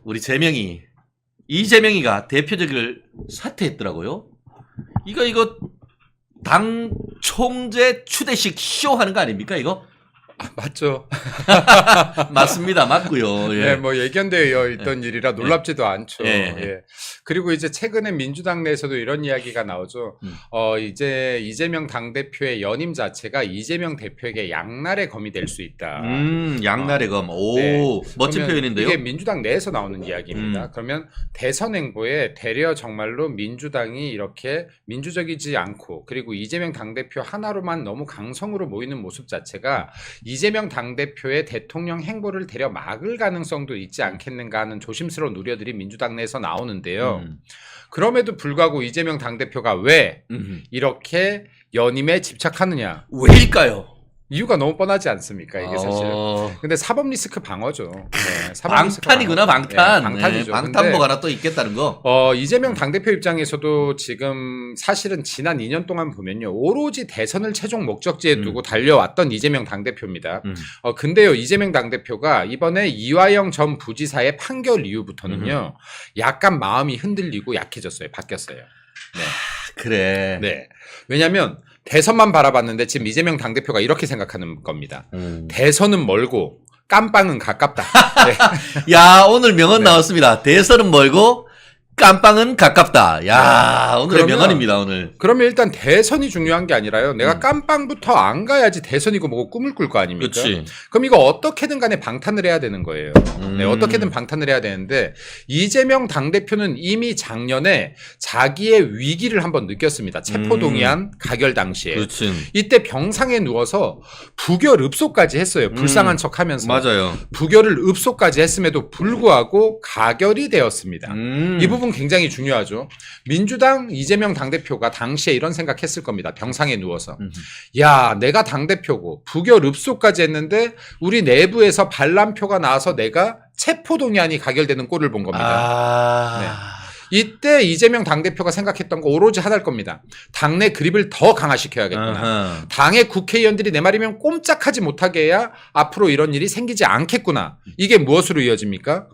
우리 재명이 이재명이가 대표적을 사퇴했더라고요. 이거 당 총재 추대식 쇼 하는 거 아닙니까 이거? 아, 맞죠. 맞습니다. 맞고요. 예. 네, 뭐 예견되어 있던 일이라 놀랍지도 않죠. 예. 예. 그리고 이제 최근에 민주당 내에서도 이런 이야기가 나오죠. 이제 이재명 당대표의 연임 자체가 이재명 대표에게 양날의 검이 될 수 있다. 양날의 검. 오, 네. 멋진 표현인데요. 이게 민주당 내에서 나오는 이야기입니다. 그러면 대선 행보에 되려 정말로 민주당이 이렇게 민주적이지 않고 그리고 이재명 당대표 하나로만 너무 강성으로 모이는 모습 자체가 이재명 당대표의 대통령 행보를 대려 막을 가능성도 있지 않겠는가 하는 조심스러운 우려들이 민주당 내에서 나오는데요. 그럼에도 불구하고 이재명 당대표가 왜 이렇게 연임에 집착하느냐. 왜일까요? 이유가 너무 뻔하지 않습니까? 이게 사실. 근데 사법 리스크 방어죠. 네, 사법 리스크 방탄이구나, 방어. 방탄. 네, 방탄이죠. 방탄복 하나 또 있겠다는 거. 이재명 당대표 입장에서도 지금 사실은 지난 2년 동안 보면요. 오로지 대선을 최종 목적지에 두고 달려왔던 이재명 당대표입니다. 근데요. 이재명 당대표가 이번에 이화영 전 부지사의 판결 이후부터는요. 약간 마음이 흔들리고 약해졌어요. 바뀌었어요. 네. 그래. 네. 왜냐하면 대선만 바라봤는데 지금 이재명 당대표가 이렇게 생각하는 겁니다. 대선은 멀고 깜빵은 가깝다. 네. 야, 오늘 명언 나왔습니다. 대선은 멀고 깜빵은 가깝다. 야, 오늘의 명언입니다, 오늘. 그러면 일단 대선이 중요한 게 아니라요. 내가 깜빵부터 안 가야지 대선이고 뭐고 꿈을 꿀 거 아닙니까? 그렇지. 그럼 이거 어떻게든 간에 방탄을 해야 되는 거예요. 네, 어떻게든 방탄을 해야 되는데 이재명 당대표는 이미 작년에 자기의 위기를 한번 느꼈습니다. 체포동의안 가결 당시에. 그렇지. 이때 병상에 누워서 부결 읍소까지 했어요. 불쌍한 척하면서. 맞아요. 부결을 읍소까지 했음에도 불구하고 가결이 되었습니다. 이 부분 굉장히 중요하죠. 민주당 이재명 당대표가 당시에 이런 생각했을 겁니다. 병상에 누워서. 야, 내가 당대표고 부결 읍소까지 했는데 우리 내부에서 반란표가 나와서 내가 체포동의안이 가결되는 꼴을 본 겁니다. 이때 이재명 당대표가 생각했던 거 오로지 하나일 겁니다. 당내 그립을 더 강화시켜야겠구나. 당의 국회의원들이 내 말이면 꼼짝하지 못하게 해야 앞으로 이런 일이 생기지 않겠구나. 이게 무엇으로 이어집니까?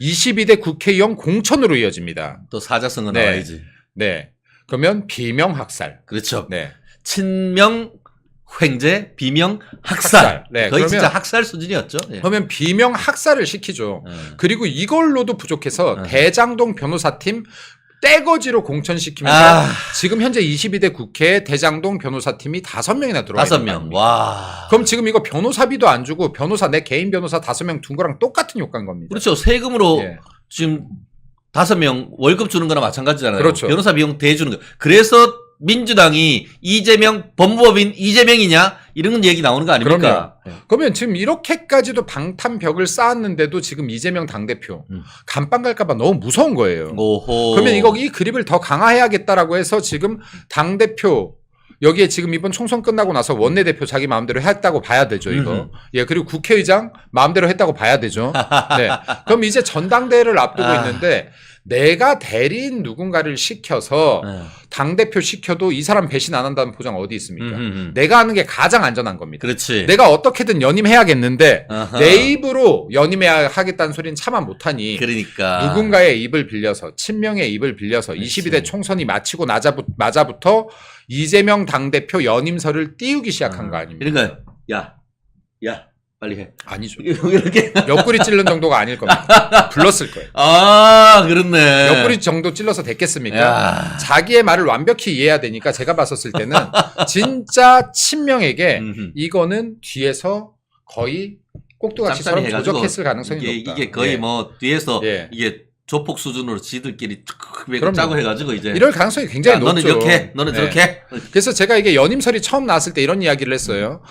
22대 국회의원 공천으로 이어집니다. 또 사자성어 나와야지. 네. 그러면 비명학살. 그렇죠. 네. 친명 횡재, 비명 학살. 네, 거의 그러면, 진짜 학살 수준이었죠. 예. 그러면 비명 학살을 시키죠. 그리고 이걸로도 부족해서 대장동 변호사팀 떼거지로 공천시키면서 지금 현재 22대 국회에 대장동 변호사팀이 5명이나 들어와 있는 5명. 와. 그럼 지금 이거 변호사비도 안 주고 변호사 내 개인 변호사 5명 둔 거랑 똑같은 효과인 겁니다. 그렇죠. 세금으로 예. 지금 5명 월급 주는 거나 마찬가지잖아요. 그렇죠. 변호사 비용 대주는 거. 그래서 민주당이 이재명 법무법인 이재명이냐 이런 얘기 나오는 거 아닙니까? 그러면 지금 이렇게까지도 방탄벽을 쌓았는데도 지금 이재명 당대표 감방 갈까봐 너무 무서운 거예요. 오호. 그러면 이 그립을 더 강화해야겠다라고 해서 지금 당대표 여기에 지금 이번 총선 끝나고 나서 원내대표 자기 마음대로 했다고 봐야 되죠, 이거. 예, 그리고 국회의장 마음대로 했다고 봐야 되죠. 네. 그럼 이제 전당대회를 앞두고 있는데 내가 대리인 누군가를 시켜서 당대표 시켜도 이 사람 배신 안 한다는 보장 어디 있습니까? 내가 하는 게 가장 안전한 겁니다. 그렇지. 내가 어떻게든 연임해야겠는데 내 입으로 연임해야 하겠다는 소리는 차마 못하니 그러니까 누군가의 입을 빌려서 친명의 입을 빌려서 그렇지. 22대 총선이 마치고 나자부터 이재명 당대표 연임설을 띄우기 시작한 거 아닙니까? 그러니까 야 빨리 해. 아니죠. 이렇게 옆구리 찔른 정도가 아닐 겁니다. 불렀을 거예요. 그렇네. 옆구리 정도 찔러서 됐겠습니까? 야. 자기의 말을 완벽히 이해해야 되니까 제가 봤었을 때는 진짜 친명에게 이거는 뒤에서 거의 꼭두각시처럼 짭짤이 해가지고 조작했을 가능성이 높다. 이게 거의 예. 뭐 뒤에서 예. 이게 조폭 수준으로 지들끼리 그럼요. 짜고 해가지고 이제 이럴 가능성이 굉장히 높죠. 너는 이렇게 해, 너는 네. 저렇게 해. 그래서 제가 이게 연임설이 처음 나왔을 때 이런 이야기를 했어요.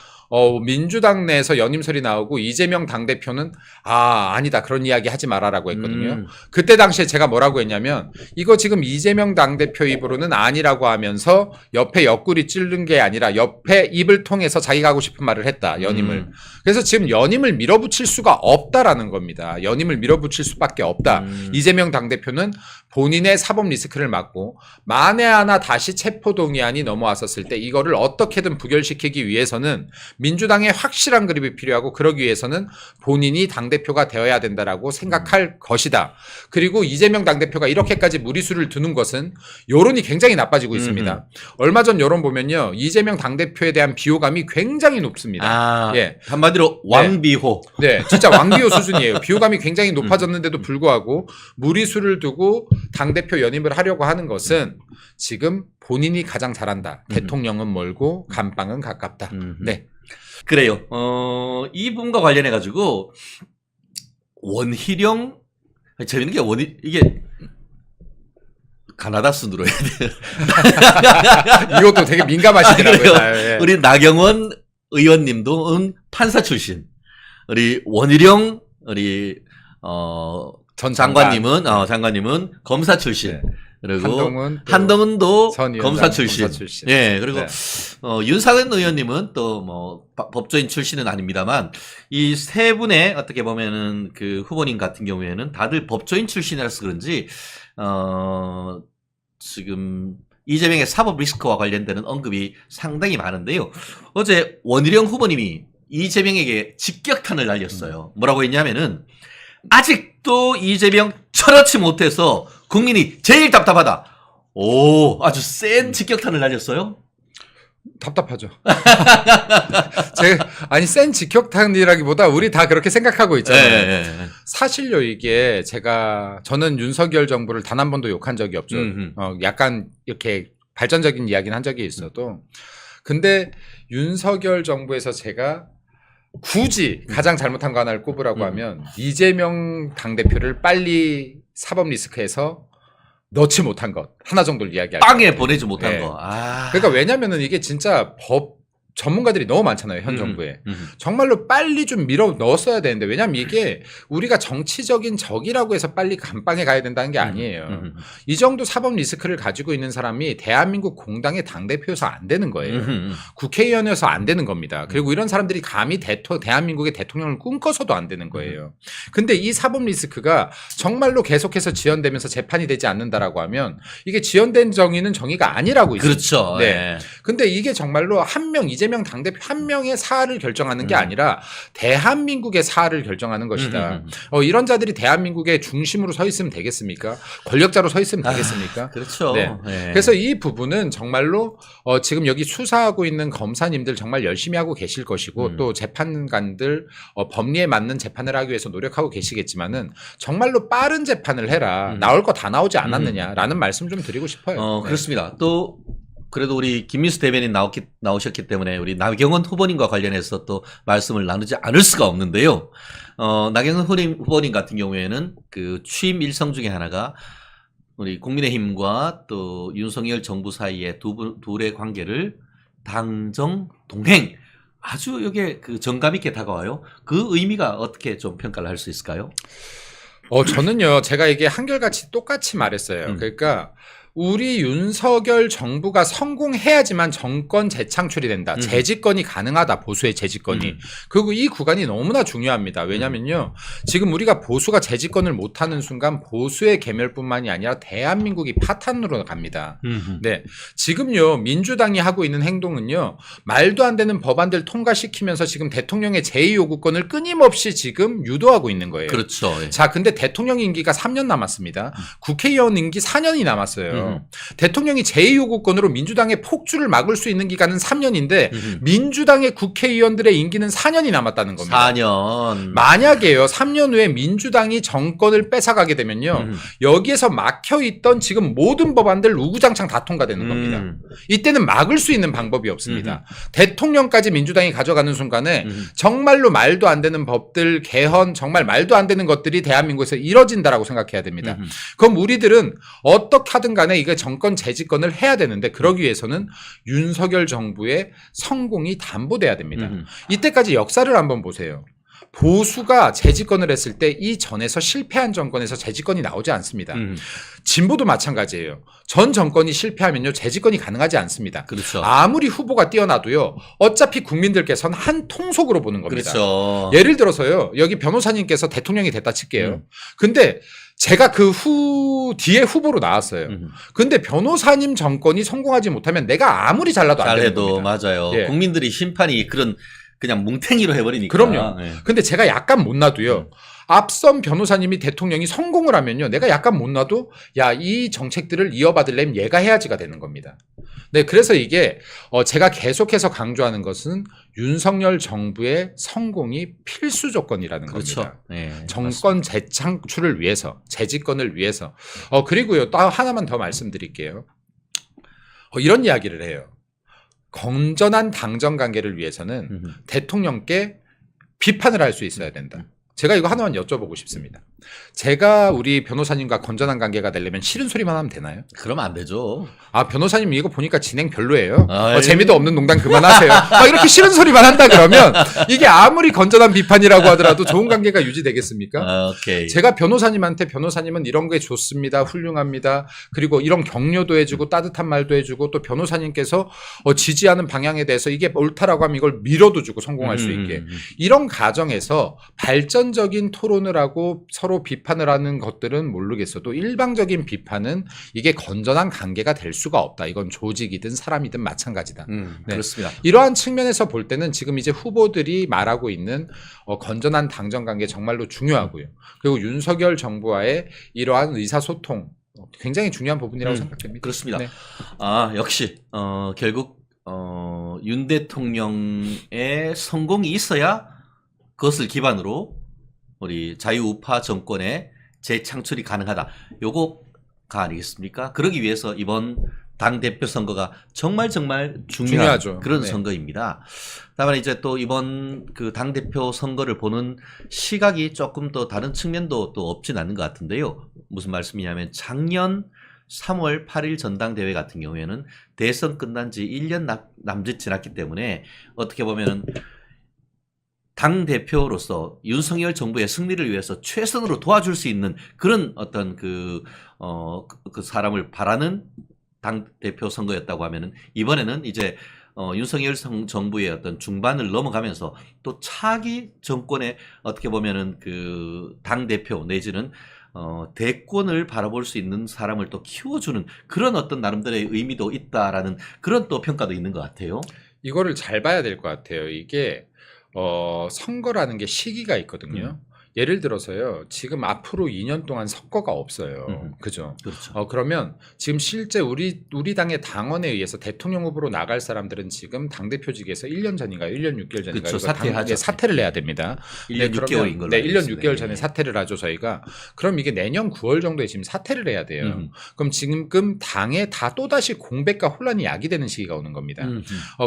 민주당 내에서 연임설이 나오고 이재명 당대표는 아니다 그런 이야기 하지 마라라고 했거든요. 그때 당시에 제가 뭐라고 했냐면 이거 지금 이재명 당대표 입으로는 아니라고 하면서 옆에 옆구리 찔른 게 아니라 옆에 입을 통해서 자기가 하고 싶은 말을 했다. 연임을. 그래서 지금 연임을 밀어붙일 수가 없다라는 겁니다. 연임을 밀어붙일 수밖에 없다. 이재명 당대표는 본인의 사법 리스크를 막고 만에 하나 다시 체포동의안이 넘어왔었을 때 이거를 어떻게든 부결시키기 위해서는 민주당의 확실한 그립이 필요하고 그러기 위해서는 본인이 당대표가 되어야 된다라고 생각할 것이다. 그리고 이재명 당대표가 이렇게까지 무리수를 두는 것은 여론이 굉장히 나빠지고 있습니다. 얼마 전 여론 보면요. 이재명 당대표에 대한 비호감이 굉장히 높습니다. 예. 한마디로 왕비호. 네, 진짜 왕비호 수준이에요. 비호감이 굉장히 높아졌는데도 불구하고 무리수를 두고 당대표 연임을 하려고 하는 것은 지금 본인이 가장 잘한다. 대통령은 멀고 감방은 가깝다. 네. 그래요. 이 부분과 관련해 가지고 원희룡 재밌는 게 이게 가나다 순으로 해야 돼요. 이것도 되게 민감하시더라고요. 예. 우리 나경원 의원님도 판사 출신. 우리 원희룡 우리 전 장관님은 검사 출신. 네. 그리고 한동훈도 검사 출신. 예, 그리고 네. 윤상현 의원님은 또 뭐 법조인 출신은 아닙니다만 이 세 분의 어떻게 보면은 그 후보님 같은 경우에는 다들 법조인 출신이라서 그런지 지금 이재명의 사법 리스크와 관련되는 언급이 상당히 많은데요. 어제 원희룡 후보님이 이재명에게 직격탄을 날렸어요. 뭐라고 했냐면은 아직도 이재명 철없지 못해서 국민이 제일 답답하다. 오, 아주 센 직격탄을 날렸어요. 답답하죠. 아니 센 직격탄이라기보다 우리 다 그렇게 생각하고 있잖아요. 네. 사실요 이게 저는 윤석열 정부를 단 한 번도 욕한 적이 없죠. 약간 이렇게 발전적인 이야기는 한 적이 있어도 근데 윤석열 정부에서 제가 굳이 가장 잘못한 거 하나를 꼽으라고 하면 이재명 당대표를 빨리 사법 리스크에서 넣지 못한 것 하나 정도를 이야기할게요. 빵에 보내지 못한 네. 거. 그러니까 왜냐면은 이게 진짜 법 전문가들이 너무 많잖아요, 현 정부에. 정말로 빨리 좀 밀어 넣었어야 되는데, 왜냐면 이게 우리가 정치적인 적이라고 해서 빨리 감방에 가야 된다는 게 아니에요. 이 정도 사법 리스크를 가지고 있는 사람이 대한민국 공당의 당대표여서 안 되는 거예요. 국회의원이어서 안 되는 겁니다. 그리고 이런 사람들이 감히 대한민국의 대통령을 꿈꿔서도 안 되는 거예요. 근데 이 사법 리스크가 정말로 계속해서 지연되면서 재판이 되지 않는다라고 하면 이게 지연된 정의는 정의가 아니라고 있어요. 그렇죠. 네. 근데 이게 정말로 이재명 당대표 한 명의 사안을 결정하는 게 아니라 대한민국의 사안을 결정하는 것이다. 이런 자들이 대한민국의 중심으로 서 있으면 되겠습니까? 권력자로 서 있으면 되겠습니까? 그렇죠. 네. 네. 그래서 이 부분은 정말로 지금 여기 수사하고 있는 검사님들 정말 열심히 하고 계실 것이고 또 재판관들 법리에 맞는 재판을 하기 위해서 노력하고 계시겠지만은 정말로 빠른 재판을 해라. 나올 거 다 나오지 않았느냐라는 말씀 좀 드리고 싶어요. 네. 그렇습니다. 또 그래도 우리 김민수 대변인 나오셨기 때문에 우리 나경원 후보님과 관련해서 또 말씀을 나누지 않을 수가 없는데요. 나경원 후보님 같은 경우에는 그 취임 일성 중에 하나가 우리 국민의힘과 또 윤석열 정부 사이의 둘의 관계를 당정 동행 아주 이게 그 정감 있게 다가와요. 그 의미가 어떻게 좀 평가를 할 수 있을까요? 저는요, 제가 이게 한결같이 똑같이 말했어요. 그러니까 우리 윤석열 정부가 성공해야지만 정권 재창출이 된다. 재집권이 가능하다. 보수의 재집권이. 그리고 이 구간이 너무나 중요합니다. 왜냐면요. 지금 우리가 보수가 재집권을 못하는 순간 보수의 괴멸뿐만이 아니라 대한민국이 파탄으로 갑니다. 네. 지금요. 민주당이 하고 있는 행동은요. 말도 안 되는 법안들 통과시키면서 지금 대통령의 제2요구권을 끊임없이 지금 유도하고 있는 거예요. 그렇죠. 자, 근데 대통령 임기가 3년 남았습니다. 국회의원 임기 4년이 남았어요. 대통령이 제2요구권으로 민주당의 폭주를 막을 수 있는 기간은 3년인데 민주당의 국회의원들의 임기는 4년이 남았다는 겁니다. 4년. 만약에요. 3년 후에 민주당이 정권을 뺏어가게 되면요. 여기에서 막혀있던 지금 모든 법안들 우구장창 다 통과되는 겁니다. 이때는 막을 수 있는 방법이 없습니다. 대통령까지 민주당이 가져가는 순간에 정말로 말도 안 되는 법들, 개헌, 정말 말도 안 되는 것들이 대한민국에서 이뤄진다라고 생각해야 됩니다. 그럼 우리들은 어떻게 하든 간에 이게 정권 재집권을 해야 되는데 그러기 위해서는 윤석열 정부의 성공이 담보돼야 됩니다. 이때까지 역사를 한번 보세요. 보수가 재집권을 했을 때 이 전에서 실패한 정권에서 재집권이 나오지 않습니다. 진보도 마찬가지예요. 전 정권이 실패하면요 재집권이 가능하지 않습니다. 그렇죠. 아무리 후보가 뛰어나도요 어차피 국민들께서는 한 통속으로 보는 겁니다. 그렇죠. 예를 들어서요 여기 변호사님께서 대통령이 됐다 칠게요. 근데 제가 그 뒤에 후보로 나왔어요. 근데 변호사님 정권이 성공하지 못하면 내가 아무리 잘라도 안 되는 겁니다. 맞아요. 예. 국민들이 심판이 그런 그냥 뭉탱이로 해버리니까. 그럼요. 네. 근데 제가 약간 못 놔도요. 앞선 변호사님이 대통령이 성공을 하면요. 내가 약간 못 놔도 야, 이 정책들을 이어받으려면 얘가 해야지가 되는 겁니다. 네, 그래서 이게 제가 계속해서 강조하는 것은 윤석열 정부의 성공이 필수 조건이라는 그렇죠. 겁니다. 네, 정권 재창출을 위해서, 재집권을 위해서. 그리고요, 또 하나만 더 말씀드릴게요. 이런 이야기를 해요. 건전한 당정 관계를 위해서는 대통령께 비판을 할 수 있어야 된다. 제가 이거 하나만 여쭤보고 싶습니다. 제가 우리 변호사님과 건전한 관계가 되려면 싫은 소리만 하면 되나요? 그러면 안 되죠. 아, 변호사님 이거 보니까 진행 별로예요. 아이. 재미도 없는 농담 그만하세요. 이렇게 싫은 소리만 한다 그러면 이게 아무리 건전한 비판이라고 하더라도 좋은 관계가 유지되겠습니까? 오케이. 제가 변호사님한테 변호사님은 이런 게 좋습니다. 훌륭합니다. 그리고 이런 격려도 해주고 따뜻한 말도 해주고 또 변호사님께서 지지하는 방향에 대해서 이게 옳다라고 하면 이걸 밀어도 주고 성공할 수 있게. 이런 과정에서 발전적인 토론을 하고 서로 비판을 하는 것들은 모르겠어도 일방적인 비판은 이게 건전한 관계가 될 수가 없다. 이건 조직이든 사람이든 마찬가지다. 네. 그렇습니다. 이러한 측면에서 볼 때는 지금 이제 후보들이 말하고 있는 건전한 당정 관계 정말로 중요하고요. 그리고 윤석열 정부와의 이러한 의사소통 굉장히 중요한 부분이라고 생각됩니다. 그렇습니다. 네. 역시 결국 윤 대통령의 성공이 있어야 그것을 기반으로 우리 자유우파 정권의 재창출이 가능하다. 요거가 아니겠습니까? 그러기 위해서 이번 당대표 선거가 정말 중요하죠. 그런 네. 선거입니다. 다만 이제 또 이번 그 당대표 선거를 보는 시각이 조금 더 다른 측면도 또 없진 않은 것 같은데요. 무슨 말씀이냐면 작년 3월 8일 전당대회 같은 경우에는 대선 끝난 지 1년 남짓 지났기 때문에 어떻게 보면은 당대표로서 윤석열 정부의 승리를 위해서 최선으로 도와줄 수 있는 그런 어떤 그 사람을 바라는 당대표 선거였다고 하면은 이번에는 이제 윤석열 정부의 어떤 중반을 넘어가면서 또 차기 정권의 어떻게 보면은 그 당대표 내지는 대권을 바라볼 수 있는 사람을 또 키워주는 그런 어떤 나름대로의 의미도 있다라는 그런 또 평가도 있는 것 같아요. 이거를 잘 봐야 될 것 같아요. 이게 선거라는 게 시기가 있거든요. 예를 들어서요. 지금 앞으로 2년 동안 선거가 없어요. 그죠? 그렇죠. 그러면 지금 실제 우리 당의 당원에 의해서 대통령 후보로 나갈 사람들은 지금 당대표직에서 1년 전인가요? 1년 6개월 전인가요? 그렇죠. 사퇴하죠. 사퇴를 해야 됩니다. 1년 6개월인 걸로 네, 알고 1년 있습니다. 6개월 전에 사퇴를 하죠, 저희가. 그럼 이게 내년 9월 정도에 지금 사퇴를 해야 돼요. 그럼 지금 당에 다 또다시 공백과 혼란이 야기되는 시기가 오는 겁니다.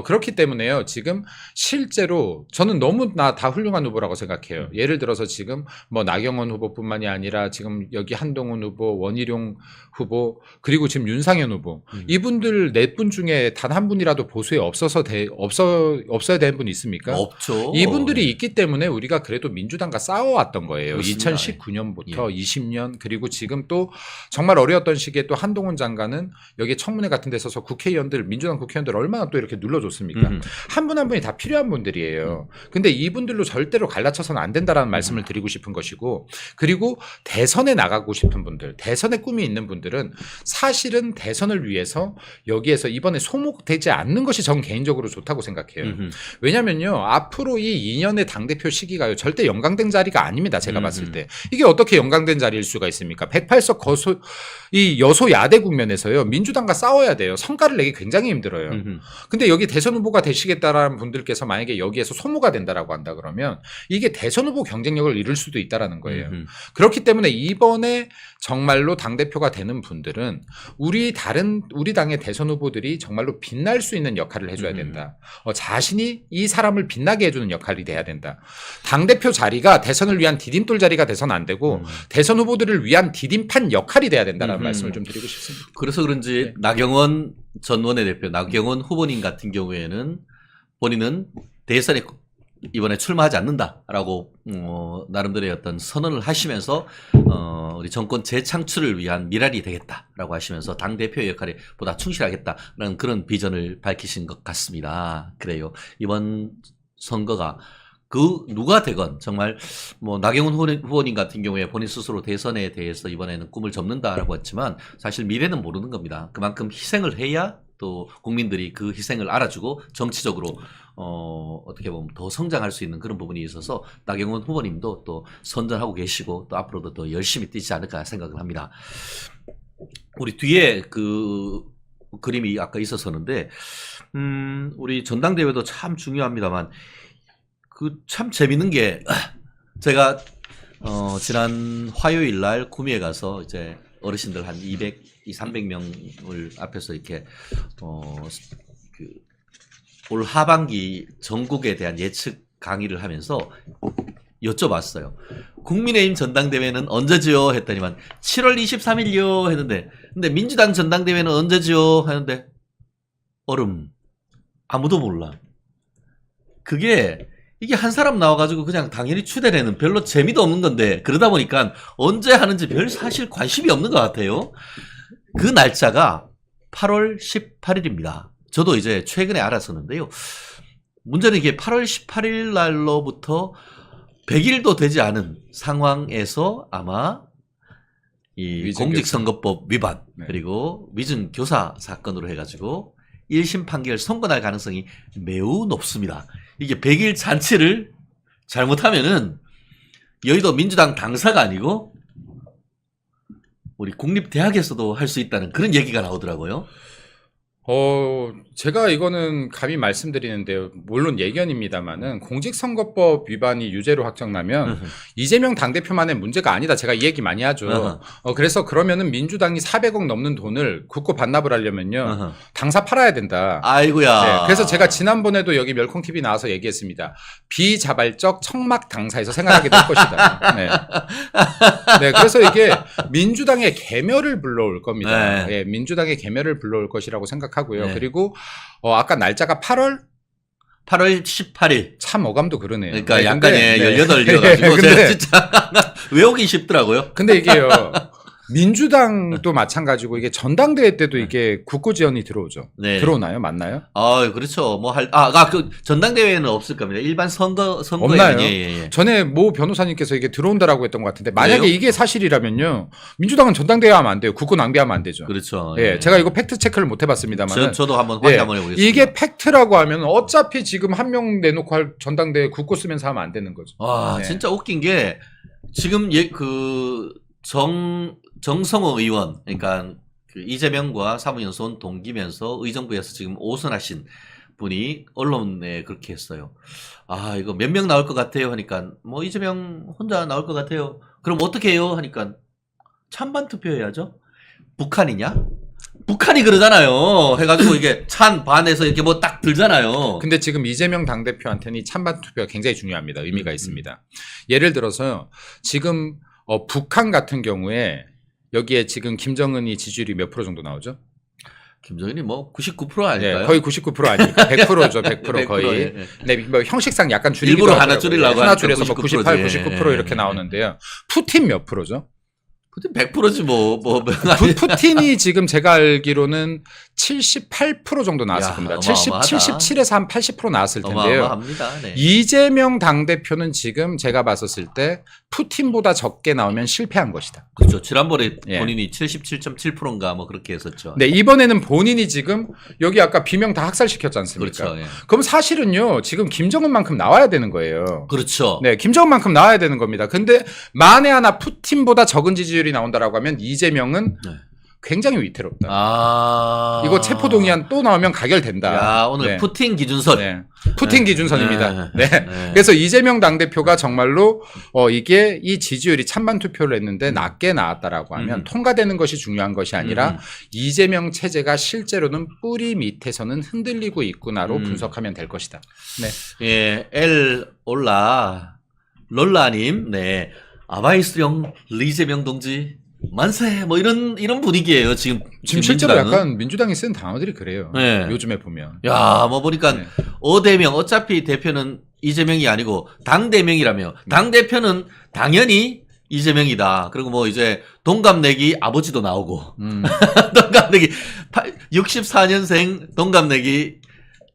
그렇기 때문에요. 지금 실제로 저는 너무나 다 훌륭한 후보라고 생각해요. 예를 들어서 지금 뭐 나경원 후보뿐만이 아니라 지금 여기 한동훈 후보, 원희룡 후보, 그리고 지금 윤상현 후보 이분들 4분 중에 단 한 분이라도 보수에 없어야 되는 분이 있습니까? 없죠. 이분들이 있기 때문에 우리가 그래도 민주당과 싸워왔던 거예요. 그렇습니다. 2019년부터 20년 그리고 지금 또 정말 어려웠던 시기에 또 한동훈 장관은 여기 청문회 같은 데 서서 국회의원들 민주당 국회의원들 얼마나 또 이렇게 눌러줬습니까? 한 분 한 분이 다 필요한 분들이에요. 근데 이분들로 절대로 갈라쳐서는 안 된다라는 말씀을 드리고 싶은 것이고 그리고 대선에 나가고 싶은 분들 대선에 꿈이 있는 분들은 사실은 대선을 위해서 여기에서 이번에 소목되지 않는 것이 전 개인적으로 좋다고 생각해요. 왜냐면요 앞으로 이 2년의 당대표 시기가요 절대 영광된 자리가 아닙니다. 제가 봤을 때 이게 어떻게 영광된 자리일 수가 있습니까? 108석 이 여소야대 국면에서요 민주당과 싸워야 돼요. 성과를 내기 굉장히 힘들어요. 근데 여기 대선 후보가 되시겠다라는 분들께서 만약에 여기에서 소모가 된다라고 한다 그러면 이게 대선 후보 경쟁력을 잃을 수도 있다라는 거예요. 그렇기 때문에 이번에 정말로 당대표가 되는 분들은 우리 당의 대선 후보들이 정말로 빛날 수 있는 역할을 해줘야 된다. 자신이 이 사람을 빛나게 해주는 역할이 돼야 된다. 당대표 자리가 대선을 위한 디딤돌 자리가 돼서는 안 되고 대선 후보들을 위한 디딤판 역할이 돼야 된다는 말씀을 좀 드리고 싶습니다. 그래서 그런지 나경원 전 원내대표, 나경원 후보님 같은 경우에는 본인은 대선에 이번에 출마하지 않는다라고 나름대로의 어떤 선언을 하시면서 우리 정권 재창출을 위한 미랄이 되겠다라고 하시면서 당대표의 역할에 보다 충실하겠다라는 그런 비전을 밝히신 것 같습니다. 그래요. 이번 선거가 누가 되건 정말 뭐 나경원 후보님 같은 경우에 본인 스스로 대선에 대해서 이번에는 꿈을 접는다라고 했지만 사실 미래는 모르는 겁니다. 그만큼 희생을 해야 또 국민들이 그 희생을 알아주고 정치적으로 어떻게 보면 더 성장할 수 있는 그런 부분이 있어서 나경원 후보님도 또 선전하고 계시고 또 앞으로도 더 열심히 뛰지 않을까 생각을 합니다. 우리 뒤에 그 그림이 아까 있었었는데 우리 전당대회도 참 중요합니다만 그 참 재밌는 게 제가 지난 화요일 날 구미에 가서 이제 어르신들 한 300명을 앞에서 이렇게 올 하반기 전국에 대한 예측 강의를 하면서 여쭤봤어요. 국민의힘 전당대회는 언제지요? 했더니만 7월 23일요 했는데 근데 민주당 전당대회는 언제지요? 하는데 얼음 아무도 몰라. 이게 한 사람 나와가지고 그냥 당연히 추대되는 별로 재미도 없는 건데 그러다 보니까 언제 하는지 별 사실 관심이 없는 것 같아요. 그 날짜가 8월 18일입니다. 저도 이제 최근에 알았었는데요. 문제는 이게 8월 18일 날로부터 100일도 되지 않은 상황에서 아마 이 공직선거법 위반 그리고 위증교사 사건으로 해가지고 1심 판결 선고날 가능성이 매우 높습니다. 이게 100일 잔치를 잘못하면은 여의도 민주당 당사가 아니고 우리 국립대학에서도 할 수 있다는 그런 얘기가 나오더라고요. 제가 이거는 감히 말씀드리는데요. 물론 예견입니다만은 공직선거법 위반이 유죄로 확정나면 이재명 당대표만의 문제가 아니다. 제가 이 얘기 많이 하죠. 그래서 그러면은 민주당이 400억 넘는 돈을 국고 반납을 하려면요. 당사 팔아야 된다. 아이고야. 네, 그래서 제가 지난번에도 여기 멸콩TV 나와서 얘기했습니다. 비자발적 청막 당사에서 생각하게 될 것이다. 네. 네, 그래서 이게 민주당의 개멸을 불러올 겁니다. 네, 민주당의 개멸을 불러올 것이라고 생각하고요. 네. 그리고 아까 날짜가 8월 18일. 참 어감도 그러네요. 그러니까 네, 약간의 근데, 18이어가지고 근데, 제가 진짜 외우기 쉽더라고요. 근데 이게요. 민주당도 마찬가지고 이게 전당대회 때도 이게 국고 지원이 들어오죠. 네. 들어오나요? 맞나요? 그렇죠. 그 전당대회는 없을 겁니다. 일반 선거에는 없나요? 예. 전에 모 변호사님께서 이게 들어온다라고 했던 것 같은데 만약에 그래요? 이게 사실이라면요. 민주당은 전당대회 하면 안 돼요. 국고 낭비하면 안 되죠. 그렇죠. 예. 제가 이거 팩트 체크를 못 해봤습니다만 저도 한번 확인 한번 해보겠습니다. 이게 팩트라고 하면 어차피 지금 한 명 내놓고 할 전당대회 국고 쓰면서 하면 안 되는 거죠. 와, 네. 진짜 웃긴 게 지금 정성호 의원, 그러니까 그 이재명과 사무연수원 동기면서 의정부에서 지금 오선하신 분이 언론에 그렇게 했어요. 이거 몇 명 나올 것 같아요? 하니까 뭐 이재명 혼자 나올 것 같아요. 그럼 어떻게 해요? 하니까 찬반 투표해야죠. 북한이냐? 북한이 그러잖아요. 해가지고 이게 찬 반에서 이렇게 뭐 딱 들잖아요. 근데 지금 이재명 당대표한테는 찬반 투표가 굉장히 중요합니다. 의미가 있습니다. 예를 들어서 지금 북한 같은 경우에 여기에 지금 김정은이 지지율이 몇 프로 정도 나오죠? 김정은이 뭐 99% 아닐까요? 네, 거의 99% 아니니까 100%죠. 100% 거의. 예. 네, 뭐 형식상 약간 줄이기도 일부러 하나 하더라고요. 줄이려고 하나 하니까 줄여서 뭐 98, 99% 지. 99% 이렇게 나오는데요. 푸틴 몇 프로죠? 푸틴 100%지 뭐. 푸틴이 지금 제가 알기로는 78% 정도 나왔을 야, 겁니다. 어마어마하다. 77에서 한 80% 나왔을 텐데요. 어마어마합니다. 네. 이재명 당대표는 지금 제가 봤었을 때 푸틴보다 적게 나오면 실패한 것이다. 그렇죠. 지난번에 예. 본인이 77.7%인가 뭐 그렇게 했었죠. 네, 이번에는 본인이 지금 여기 아까 비명 다 학살시켰지 않습니까? 그렇죠. 예. 그럼 사실은요, 지금 김정은만큼 나와야 되는 거예요. 그렇죠. 네, 김정은만큼 나와야 되는 겁니다. 근데 만에 하나 푸틴보다 적은 지지율이 나온다라고 하면 이재명은 네. 굉장히 위태롭다. 이거 체포동의안 또 나오면 가결된다. 야, 오늘 네. 푸틴 기준선. 네. 푸틴 기준선입니다. 네. 네. 네. 그래서 이재명 당대표가 정말로 이게 이 지지율이 찬반 투표를 했는데 낮게 나왔다라고 하면 통과되는 것이 중요한 것이 아니라 이재명 체제가 실제로는 뿌리 밑에서는 흔들리고 있구나로 분석하면 될 것이다. 네. 예, 롤라님, 네. 아바이스령 리재명 동지 만세 뭐 이런 분위기예요 지금 실제로 민주당은. 약간 민주당이 쓴 단어들이 그래요. 네. 요즘에 보면. 야, 뭐 보니까 네. 어대명 어차피 대표는 이재명이 아니고 당 대명이라며 당 대표는 당연히 이재명이다. 그리고 뭐 이제 동갑내기 아버지도 나오고 동갑내기 64년생 동갑내기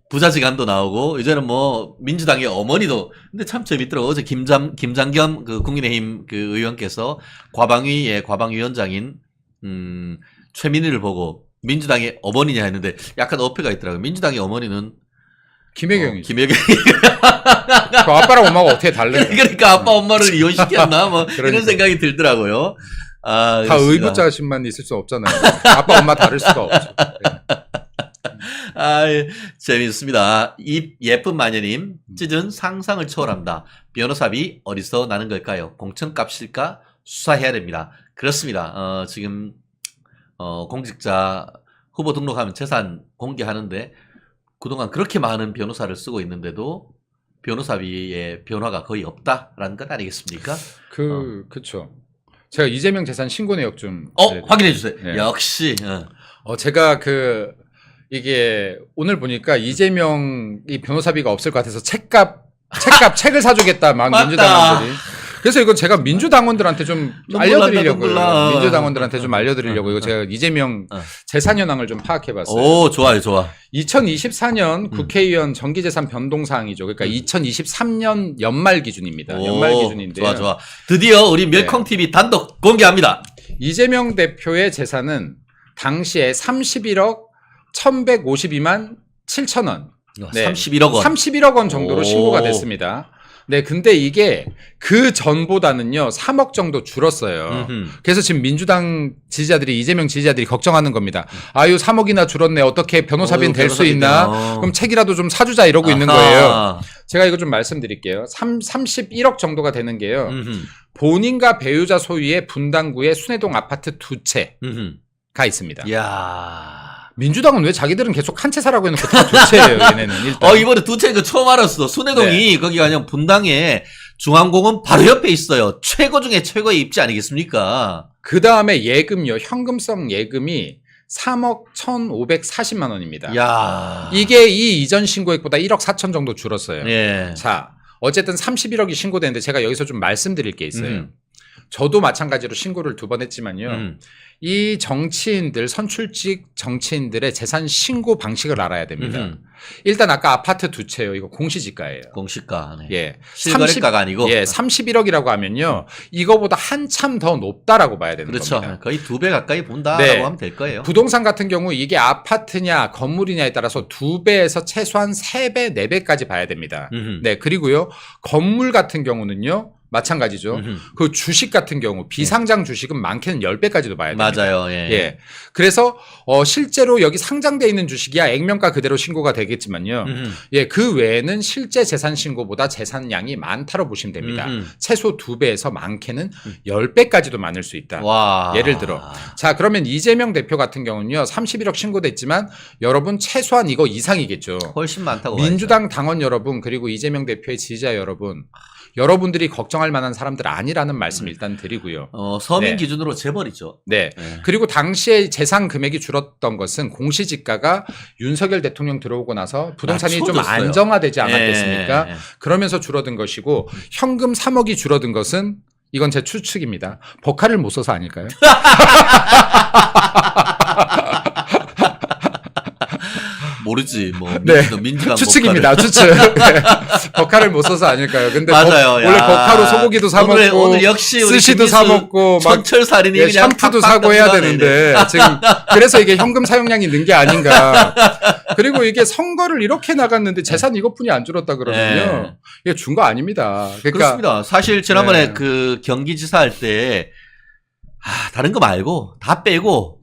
부자지간도 나오고 이제는 뭐 민주당의 어머니도 근데 참 재밌더라고. 어제 김장겸 그 국민의힘 그 의원께서 과방위의 과방위원장인 최민희를 보고 민주당의 어머니냐 했는데 약간 어폐가 있더라고요. 민주당의 어머니는 김혜경이죠. 김혜경. 그 아빠랑 엄마가 어떻게 다르냐. 그러니까 아빠 엄마를 이혼시켰나 뭐 이런 그러니까. 생각이 들더라고요. 아, 다 그렇습니다. 의붓자신만 있을 수 없잖아요. 아빠 엄마 다를 수가 없죠. 네. 아, 재밌습니다. 이 예쁜 마녀님, 찢은 상상을 초월합니다. 변호사비 어디서 나는 걸까요? 공천값일까? 수사해야 됩니다. 그렇습니다. 지금, 공직자 후보 등록하면 재산 공개하는데, 그동안 그렇게 많은 변호사를 쓰고 있는데도, 변호사비의 변화가 거의 없다라는 것 아니겠습니까? 그쵸. 제가 이재명 재산 신고 내역 좀. 확인해 주세요. 네. 역시, 제가 이게 오늘 보니까 이재명 이 변호사비가 없을 것 같아서 책을 사주겠다 막 맞다. 민주당원들이. 그래서 이거 제가 민주당원들한테 좀 눈물 알려드리려고요. 난다, 눈물 나. 민주당원들한테 좀 알려드리려고 이거 제가 이재명 재산 현황을 좀 파악해봤어요. 오, 좋아요, 좋아. 2024년 국회의원 정기재산 변동사항이죠. 그러니까 2023년 연말 기준입니다. 오, 연말 기준인데요. 좋아, 좋아. 드디어 우리 멸콩TV 단독 공개합니다. 이재명 대표의 재산은 당시에 31억 1152만 7천 원. 31억 원. 31억 원 정도로 오. 신고가 됐습니다. 네, 근데 이게 그 전보다는요, 3억 정도 줄었어요. 그래서 지금 민주당 지지자들이, 이재명 지지자들이 걱정하는 겁니다. 아유, 3억이나 줄었네. 어떻게 변호사비는 될 수 있나? 그럼 책이라도 좀 사주자 이러고 있는 거예요. 제가 이거 좀 말씀드릴게요. 31억 정도가 되는 게요. 본인과 배우자 소유의 분당구의 순회동 아파트 2채가 있습니다. 이야. 민주당은 왜 자기들은 계속 한 채 사라고 해놓고 다 2채예요, 얘네는. 일단. 이번에 2채 이거 처음 알았어. 순회동이 거기가 그냥 분당에 중앙공원 바로 옆에 있어요. 최고 중에 최고의 입지 아니겠습니까? 그 다음에 예금요, 현금성 예금이 3억 1,540만 원입니다. 이야. 이게 이 이전 신고액보다 1억 4천 정도 줄었어요. 예. 자, 어쨌든 31억이 신고되는데 제가 여기서 좀 말씀드릴 게 있어요. 저도 마찬가지로 신고를 2번 했지만요. 이 정치인들, 선출직 정치인들의 재산 신고 방식을 알아야 됩니다. 일단 아까 아파트 2채요. 이거 공시지가예요. 공시가. 네. 예. 실거래가가 아니고. 예, 31억이라고 하면요. 이거보다 한참 더 높다라고 봐야 되는 그렇죠. 겁니다. 거의 2배 가까이 본다라고 네. 하면 될 거예요. 부동산 같은 경우 이게 아파트냐 건물이냐에 따라서 2배에서 최소한 3배, 4배까지 봐야 됩니다. 네, 그리고요. 건물 같은 경우는요. 마찬가지죠. 그 주식 같은 경우 비상장 주식은 많게는 10배까지도 봐야 됩니다. 맞아요. 예. 예. 그래서 실제로 여기 상장돼 있는 주식이야 액면가 그대로 신고가 되겠지만요. 예, 그 외에는 실제 재산 신고보다 재산량이 많다로 보시면 됩니다. 최소 2배에서 많게는 10배까지도 많을 수 있다. 와. 예를 들어. 자, 그러면 이재명 대표 같은 경우는요. 31억 신고됐지만 여러분 최소한 이거 이상이겠죠. 훨씬 많다고 민주당 당원 여러분 그리고 이재명 대표의 지지자 여러분들이 걱정할 만한 사람들 아니라는 말씀 일단 드리고요. 서민 네. 기준으로 재벌이죠. 네. 그리고 당시에 재산 금액이 줄었던 것은 공시지가가 윤석열 대통령 들어오고 나서 부동산이 좀 낮춰졌어요. 안정화되지 않았겠습니까? 예. 그러면서 줄어든 것이고 현금 3억이 줄어든 것은 이건 제 추측입니다. 버카를 못 써서 아닐까요? 모르지. 뭐 네. 민주당 추측입니다. 추측. 네. 버카를 못 써서 아닐까요? 근데 맞아요. 원래 야. 버카로 소고기도 사 먹고 오늘 역시 우리 스시도 사 먹고 막 천철살인이 예, 그냥 샴푸도 팍팍 사고 해야 들어가네. 되는데 지금 그래서 이게 현금 사용량이 는 게 아닌가. 그리고 이게 선거를 이렇게 나갔는데 재산 이것뿐이 안 줄었다 그러면요. 이게 준 거 아닙니다. 그러니까 그렇습니다. 사실 지난번에 네. 그 경기지사 할 때 다른 거 말고 다 빼고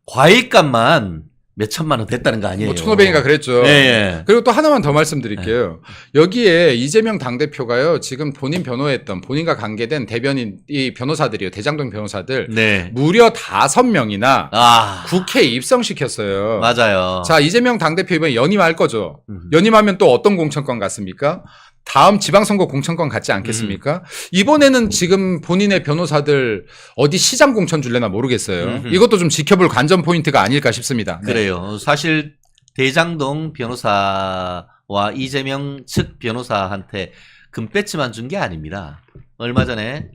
과일값만 몇 천만 원 됐다는 거 아니에요. 뭐 1,500인가 그랬죠. 예, 예. 그리고 또 하나만 더 말씀드릴게요. 여기에 이재명 당대표가요. 지금 본인 변호했던 본인과 관계된 대변인 이 변호사들이요. 대장동 변호사들 네. 무려 5명이나 아, 국회에 입성시켰어요. 맞아요. 자, 이재명 당대표 이번에 연임할 거죠. 연임하면 또 어떤 공천권 같습니까? 다음 지방선거 공천권 같지 않겠습니까? 이번에는 지금 본인의 변호사들 어디 시장 공천 줄래나 모르겠어요. 이것도 좀 지켜볼 관전 포인트가 아닐까 싶습니다. 네. 그래요. 사실 대장동 변호사와 이재명 측 변호사한테 금배지만 준 게 아닙니다. 얼마 전에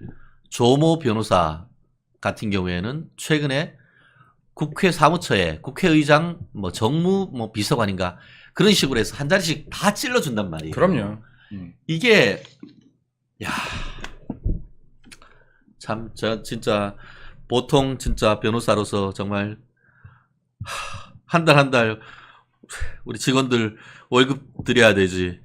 조모 변호사 같은 경우에는 최근에 국회 사무처에 국회의장 뭐 정무 뭐 비서관인가 그런 식으로 해서 한 자리씩 다 찔러준단 말이에요. 그럼요. 이게 참 저 진짜 보통 진짜 변호사로서 정말 한 달 한 달 우리 직원들 월급 드려야 되지.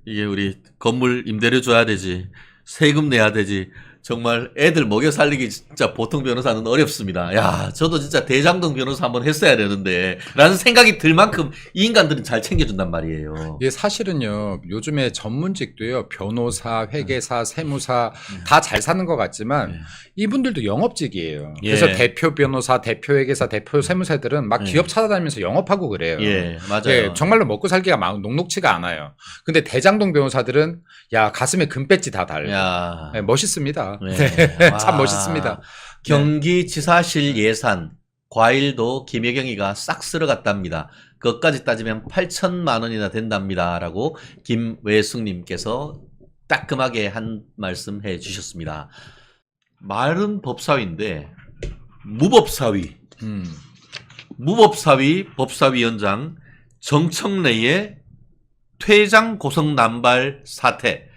이게 우리 건물 임대료 줘야 되지. 세금 내야 되지. 정말 애들 먹여 살리기 진짜 보통 변호사는 어렵습니다. 야, 저도 진짜 대장동 변호사 한번 했어야 되는데 라는 생각이 들 만큼 이 인간들은 잘 챙겨준단 말이에요. 이게 사실은요, 요즘에 전문직도요, 변호사, 회계사, 세무사 다 잘 사는 것 같지만 네. 이분들도 영업직이에요. 예. 그래서 대표 변호사, 대표 회계사, 대표 세무사들은 막 예. 기업 찾아다니면서 영업하고 그래요. 예, 맞아요. 예, 정말로 먹고 살기가 막 녹록치가 않아요. 근데 대장동 변호사들은 야, 가슴에 금배지 다 달고 야. 네, 멋있습니다. 네. 네, 와. 참 멋있습니다. 경기지사실 예산 과일도 김혜경이가 싹 쓸어갔답니다. 그것까지 따지면 8천만 원이나 된답니다. 라고 김외숙님께서 따끔하게 한 말씀 해주셨습니다. 말은 법사위인데 무법사위, 무법사위 법사위원장 정청래의 퇴장 고성 남발 사태.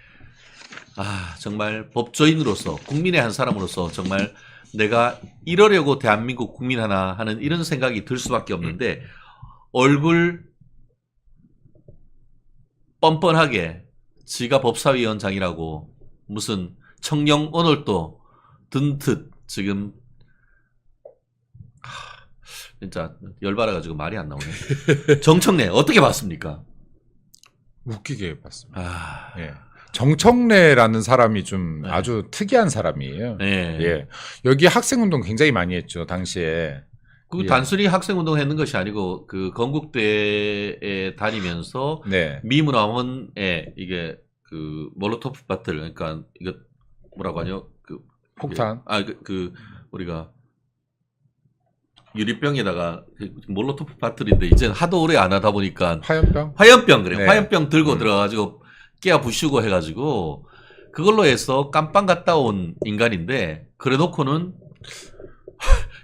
아, 정말 법조인으로서 국민의 한 사람으로서 정말 내가 이러려고 대한민국 국민 하나 하는 이런 생각이 들 수밖에 없는데 얼굴 뻔뻔하게 지가 법사위원장이라고 무슨 청령 오늘도 든 듯 지금 진짜 열받아가지고 말이 안 나오네. 정청래 어떻게 봤습니까? 웃기게 봤습니다. 아, 예. 정청래라는 사람이 좀 네. 아주 특이한 사람이에요. 네. 예. 여기 학생운동 굉장히 많이 했죠, 당시에. 그 예. 단순히 학생운동 했는 것이 아니고 그 건국대에 다니면서 네. 미문화원에 이게 그 몰로토프 바틀 그러니까 이거 뭐라고 하죠? 그 폭탄. 그 우리가 유리병에다가 그 몰로토프 바틀인데 이제는 하도 오래 안 하다 보니까 화염병? 화염병 그래. 네. 화염병 들고 들어가지고 깨어 부수고 해가지고 그걸로 해서 깜빵 갔다 온 인간인데 그래놓고는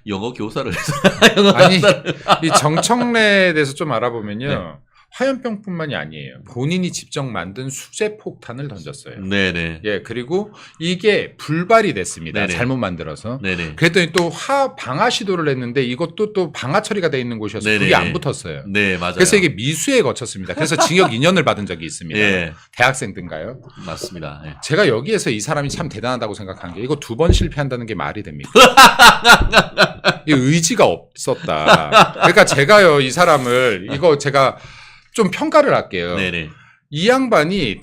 영어 교사를 해서 영어 아니, 강사를. 이 정청래에 대해서 좀 알아보면요. 네. 화염병뿐만이 아니에요. 본인이 직접 만든 수제 폭탄을 던졌어요. 네네. 예, 그리고 이게 불발이 됐습니다. 네네. 잘못 만들어서. 네네. 그랬더니 또 방화 시도를 했는데 이것도 또 방화 처리가 돼 있는 곳이어서 네네. 그게 안 붙었어요. 네, 맞아요. 그래서 이게 미수에 거쳤습니다. 그래서 징역 2년을 받은 적이 있습니다. 예, 대학생 때인가요? 맞습니다. 예. 제가 여기에서 이 사람이 참 대단하다고 생각한 게 이거 2번 실패한다는 게 말이 됩니까? 이 의지가 없었다. 그러니까 제가요, 이 사람을 이거 제가 좀 평가를 할게요. 네네. 이 양반이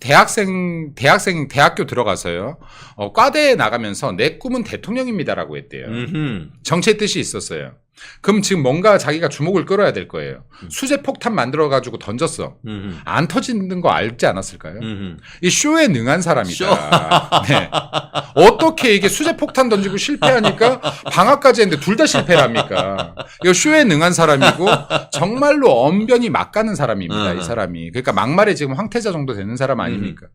대학교 들어가서요. 과대에 나가면서 내 꿈은 대통령입니다라고 했대요. 정치의 뜻이 있었어요. 그럼 지금 뭔가 자기가 주목을 끌어야 될 거예요. 수제 폭탄 만들어가지고 던졌어. 안 터지는 거 알지 않았을까요? 이 쇼에 능한 사람이다. 네. 어떻게 이게 수제 폭탄 던지고 실패하니까 방학까지 했는데 둘 다 실패를 합니까? 이거 쇼에 능한 사람이고 정말로 언변이 막 가는 사람입니다. 이 사람이. 그러니까 막말에 지금 황태자 정도 되는 사람 아닙니까?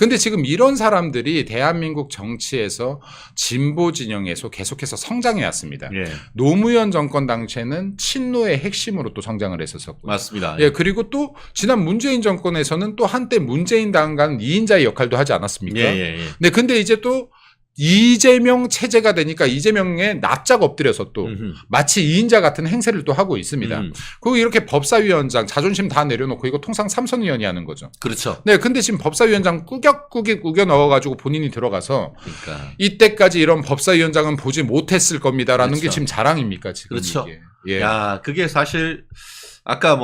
근데 지금 이런 사람들이 대한민국 정치에서 진보 진영에서 계속해서 성장해 왔습니다. 예, 노무현 정권 당시에는 친노의 핵심으로 또 성장을 했었고. 맞습니다. 예, 그리고 또 지난 문재인 정권에서는 또 한때 문재인 당간 2인자의 역할도 하지 않았습니까? 예, 예, 예. 네, 근데 이제 또 이재명 체제가 되니까 이재명에 납작 엎드려서 또 마치 2인자 같은 행세를 또 하고 있습니다. 그리고 이렇게 법사위원장 자존심 다 내려놓고 이거 통상 삼선 의원이 하는 거죠. 그렇죠. 네, 근데 지금 법사위원장 꾸겨 넣어가지고 본인이 들어가서 그러니까 이때까지 이런 법사위원장은 보지 못했을 겁니다라는 그렇죠. 게 지금 자랑입니까 지금 그렇죠. 이게. 예. 야, 그게 사실 아까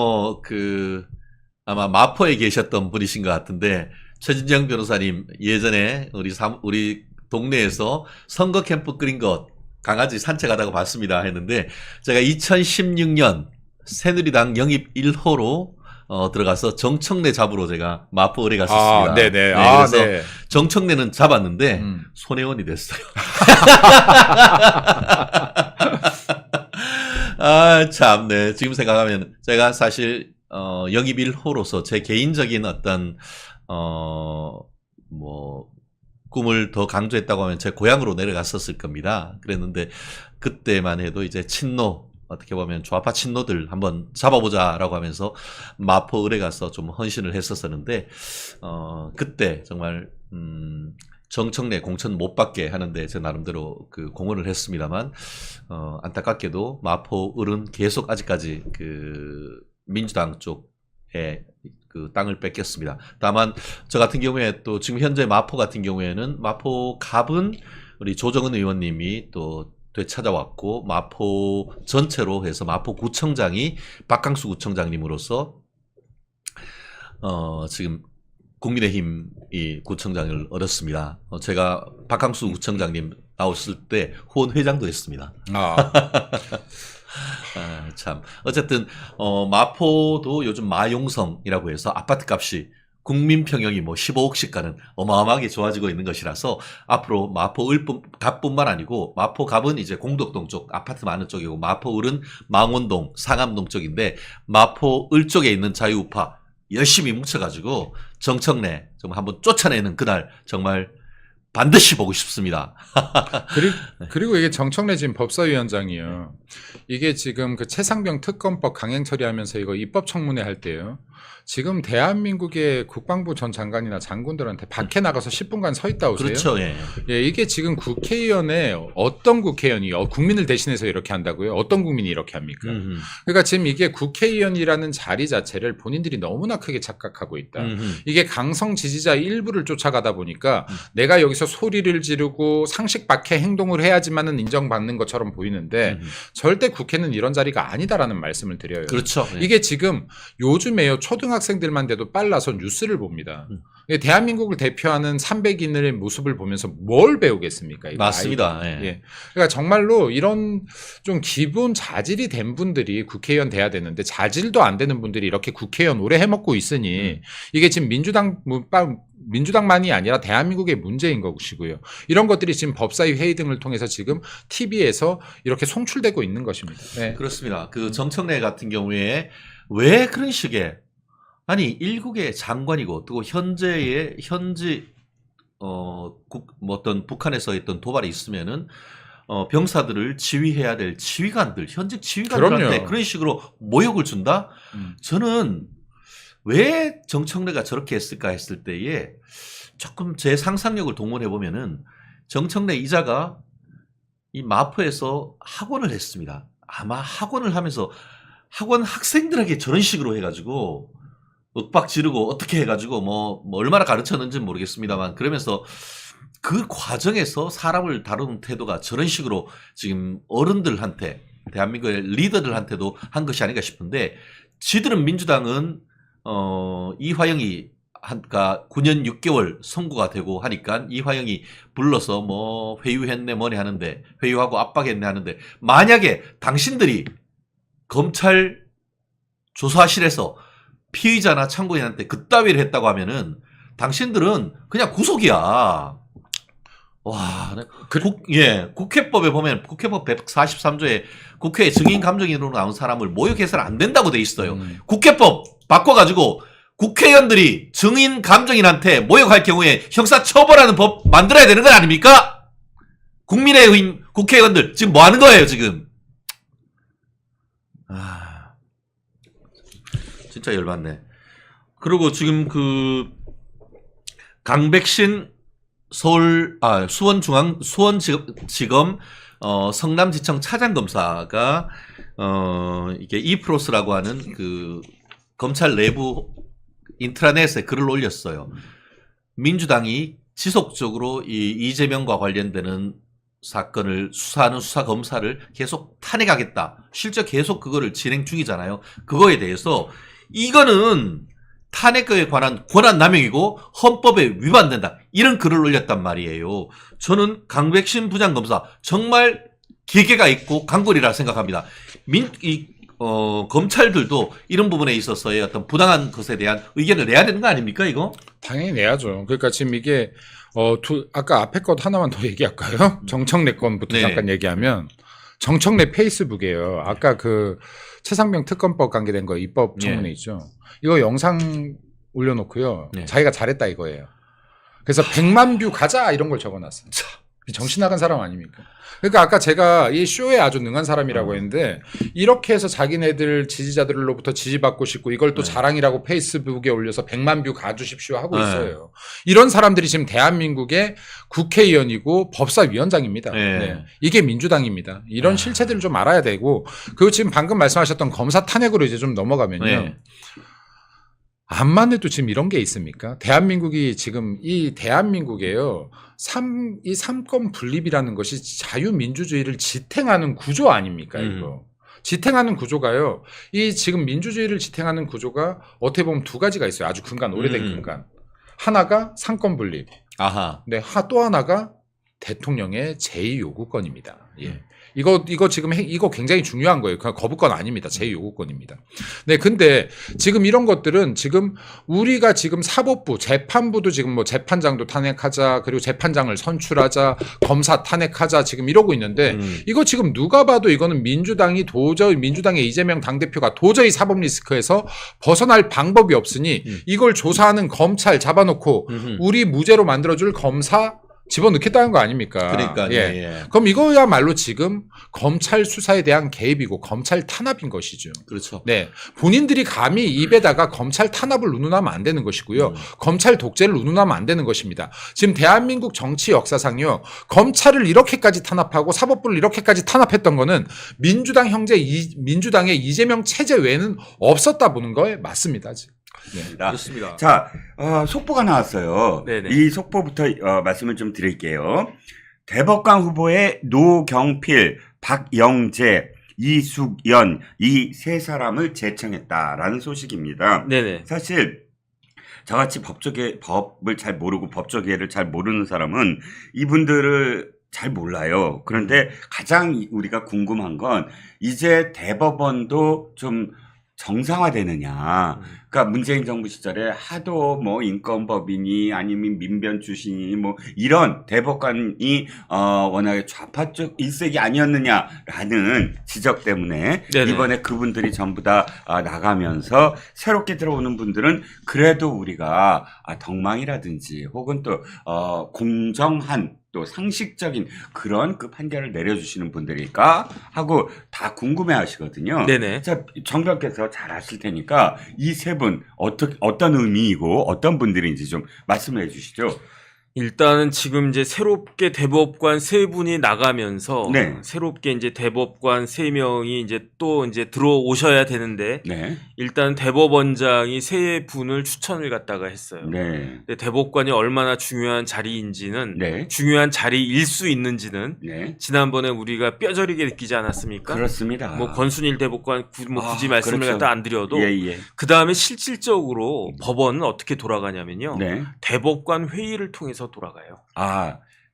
아마 마포에 계셨던 분이신 것 같은데 최진정 변호사님 예전에 우리 동네에서 선거 캠프 끓인 것 강아지 산책하다가 봤습니다 했는데 제가 2016년 새누리당 영입 1호로 들어가서 정청래 잡으러 제가 마포 의뢰 갔었습니다. 아, 네네. 그래서 네. 정청래는 잡았는데 손혜원이 됐어요. 아, 참, 네. 지금 생각하면 제가 사실 영입 1호로서 제 개인적인 어떤 꿈을 더 강조했다고 하면 제 고향으로 내려갔었을 겁니다. 그랬는데 그때만 해도 이제 친노 어떻게 보면 좌파 친노들 한번 잡아보자라고 하면서 마포 을에 가서 좀 헌신을 했었었는데 그때 정말 정청래 공천 못 받게 하는데 제 나름대로 그 공헌을 했습니다만 안타깝게도 마포 을은 계속 아직까지 그 민주당 쪽에 그 땅을 뺏겼습니다. 다만 저 같은 경우에 또 지금 현재 마포 같은 경우에는 마포 갑은 우리 조정은 의원님이 또 되찾아왔고 마포 전체로 해서 마포구청장이 박강수 구청장님으로서 지금 국민의힘이 구청장을 얻었습니다. 제가 박강수 구청장님 나오실 때 후원 회장도 했습니다. 참 어쨌든 마포도 요즘 마용성이라고 해서 아파트 값이 국민 평형이 뭐 15억씩 가는 어마어마하게 좋아지고 있는 것이라서 앞으로 마포 갑뿐만 아니고 마포 갑은 이제 공덕동 쪽 아파트 많은 쪽이고 마포 을은 망원동 상암동 쪽인데 마포 을 쪽에 있는 자유우파 열심히 뭉쳐가지고 정청래 좀 한번 쫓아내는 그날 정말 반드시 보고 싶습니다. 그리고 이게 정청래 지금 법사위원장이에요. 이게 지금 그 최상병 특검법 강행 처리하면서 이거 입법 청문회 할 때요. 지금 대한민국의 국방부 전 장관이나 장군들한테 밖에 나가서 10분간 서 있다 오세요. 그렇죠. 예. 예, 이게 지금 국회의원에 어떤 국회의원이 국민을 대신해서 이렇게 한다고요? 어떤 국민이 이렇게 합니까? 그러니까 지금 이게 국회의원이라는 자리 자체를 본인들이 너무나 크게 착각하고 있다. 이게 강성 지지자 일부를 쫓아가다 보니까 내가 여기서 소리를 지르고 상식 밖의 행동을 해야지만은 인정받는 것처럼 보이는데 절대 국회는 이런 자리가 아니다라는 말씀을 드려요. 그렇죠. 예. 이게 지금 요즘에요 초등학생들만 돼도 빨라서 뉴스를 봅니다. 대한민국을 대표하는 300인의 모습을 보면서 뭘 배우겠습니까? 이거 맞습니다. 예. 예. 그러니까 정말로 이런 좀 기본 자질이 된 분들이 국회의원 돼야 되는데 자질도 안 되는 분들이 이렇게 국회의원 오래 해먹고 있으니 이게 지금 민주당만이 아니라 대한민국의 문제인 것이고요. 이런 것들이 지금 법사위 회의 등을 통해서 지금 TV에서 이렇게 송출되고 있는 것입니다. 네. 그렇습니다. 그 정청래 같은 경우에 왜 그런 식의 아니 일국의 장관이고 또 현재 어떤 북한에서 있던 도발이 있으면은 병사들을 지휘해야 될 지휘관들 현직 지휘관들한테 그럼요. 그런 식으로 모욕을 준다? 저는 왜 정청래가 저렇게 했을까 했을 때에 조금 제 상상력을 동원해 보면은 정청래 이자가 이 마포에서 학원을 했습니다. 아마 학원을 하면서 학원 학생들에게 저런 식으로 해가지고 윽박 지르고 어떻게 해가지고 뭐 얼마나 가르쳤는지는 모르겠습니다만 그러면서 그 과정에서 사람을 다루는 태도가 저런 식으로 지금 어른들한테 대한민국의 리더들한테도 한 것이 아닌가 싶은데 지들은 민주당은 이화영이 한가 9년 6개월 선고가 되고 하니까 이화영이 불러서 뭐 회유했네 뭐네 하는데 회유하고 압박했네 하는데 만약에 당신들이 검찰 조사실에서 피의자나 참고인한테 그따위를 했다고 하면은 당신들은 그냥 구속이야. 와, 국회법에 보면 국회법 143조에 국회 증인 감정인으로 나온 사람을 모욕해서는 안 된다고 돼 있어요. 국회법 바꿔가지고 국회의원들이 증인 감정인한테 모욕할 경우에 형사 처벌하는 법 만들어야 되는 건 아닙니까? 국민의힘 국회의원들 지금 뭐 하는 거예요 지금? 진짜 열받네. 그리고 지금 그 강백신 수원지검 성남지청 차장검사가 이게 이프로스라고 하는 그 검찰 내부 인트라넷에 글을 올렸어요. 민주당이 지속적으로 이 이재명과 관련되는 사건을 수사하는 수사검사를 계속 탄핵하겠다. 실제 계속 그거를 진행 중이잖아요. 그거에 대해서 이거는 탄핵에 관한 권한남용이고 헌법에 위반된다. 이런 글을 올렸단 말이에요. 저는 강백신 부장검사 정말 기계가 있고 강골이라 생각합니다. 검찰들도 이런 부분에 있어서의 어떤 부당한 것에 대한 의견을 내야 되는 거 아닙니까, 이거? 당연히 내야죠. 그러니까 지금 이게 아까 앞에 것 하나만 더 얘기할까요? 정청래 건부터 네. 잠깐 얘기하면 정청래 페이스북이에요. 아까 그 최상병 특검법 관계된 거 입법 청문회 있죠. 이거 영상 올려놓고요. 네. 자기가 잘했다 이거예요. 그래서 100만 뷰 가자 이런 걸 적어놨어요. 정신 나간 사람 아닙니까? 그러니까 아까 제가 이 쇼에 아주 능한 사람이라고 했는데 이렇게 해서 자기네들 지지자들로부터 지지받고 싶고 이걸 또 네. 자랑이라고 페이스북에 올려서 100만 뷰 가주십시오 하고 네. 있어요. 이런 사람들이 지금 대한민국의 국회의원이고 법사위원장입니다. 네. 네. 이게 민주당입니다. 이런 실체들을 좀 알아야 되고 그리고 지금 방금 말씀하셨던 검사 탄핵으로 이제 좀 넘어가면요. 네. 암만 해도 지금 이런 게 있습니까? 대한민국이 지금 이 대한민국에요. 이 삼권 분립이라는 것이 자유민주주의를 지탱하는 구조 아닙니까, 이거. 지탱하는 구조가요. 이 지금 민주주의를 지탱하는 구조가 어떻게 보면 두 가지가 있어요. 아주 오래된 근간. 하나가 삼권 분립. 아하. 네, 또 하나가 대통령의 제2요구권입니다. 예. 이거 지금 이거 굉장히 중요한 거예요. 그냥 거부권 아닙니다. 제2요구권입니다. 네, 근데 지금 이런 것들은 지금 우리가 지금 사법부, 재판부도 지금 뭐 재판장도 탄핵하자, 그리고 재판장을 선출하자, 검사 탄핵하자 지금 이러고 있는데 이거 지금 누가 봐도 이거는 민주당의 이재명 당대표가 도저히 사법 리스크에서 벗어날 방법이 없으니 이걸 조사하는 검찰 잡아놓고 우리 무죄로 만들어줄 검사 집어넣겠다는 거 아닙니까? 그러니까 예. 그럼 이거야말로 지금 검찰 수사에 대한 개입이고 검찰 탄압인 것이죠. 그렇죠. 네, 본인들이 감히 입에다가 검찰 탄압을 운운하면 안 되는 것이고요. 검찰 독재를 운운하면 안 되는 것입니다. 지금 대한민국 정치 역사상요, 검찰을 이렇게까지 탄압하고 사법부를 이렇게까지 탄압했던 거는 민주당의 이재명 체제 외에는 없었다 보는 거에 맞습니다. 지금. 네. 그렇습니다. 자, 속보가 나왔어요. 네네. 이 속보부터 말씀을 좀 드릴게요. 대법관 후보의 노경필, 박영재, 이숙연 이 세 사람을 제청했다라는 소식입니다. 네네. 사실 저같이 법을 잘 모르고 법조계를 잘 모르는 사람은 이분들을 잘 몰라요. 그런데 가장 우리가 궁금한 건 이제 대법원도 좀 정상화되느냐. 그러니까 문재인 정부 시절에 하도 뭐 인권법이니 아니면 민변 출신이 뭐 이런 대법관이 워낙에 좌파 쪽 일색이 아니었느냐라는 지적 때문에 네네. 이번에 그분들이 전부 다 나가면서 새롭게 들어오는 분들은 그래도 우리가 덕망이라든지 혹은 또 공정한 또 상식적인 그런 그 판결을 내려주시는 분들일까 하고 다 궁금해 하시거든요. 네네. 자, 정변께서 잘 아실 테니까 이 세 분 어떤 의미이고 어떤 분들인지 좀 말씀을 해 주시죠. 일단은 지금 이제 새롭게 대법관 세 분이 나가면서 네. 새롭게 이제 대법관 세 명이 이제 또 이제 들어오셔야 되는데 네. 일단 대법원장이 세 분을 추천을 갖다가 했어요. 네. 근데 대법관이 얼마나 중요한 자리인지는 네. 중요한 자리일 수 있는지는 네. 지난번에 우리가 뼈저리게 느끼지 않았습니까? 그렇습니다. 뭐 권순일 대법관 굳이 말씀을 그렇죠. 갖다 안 드려도 예. 그 다음에 실질적으로 법원은 어떻게 돌아가냐면요. 네. 대법관 회의를 통해서 돌아가요.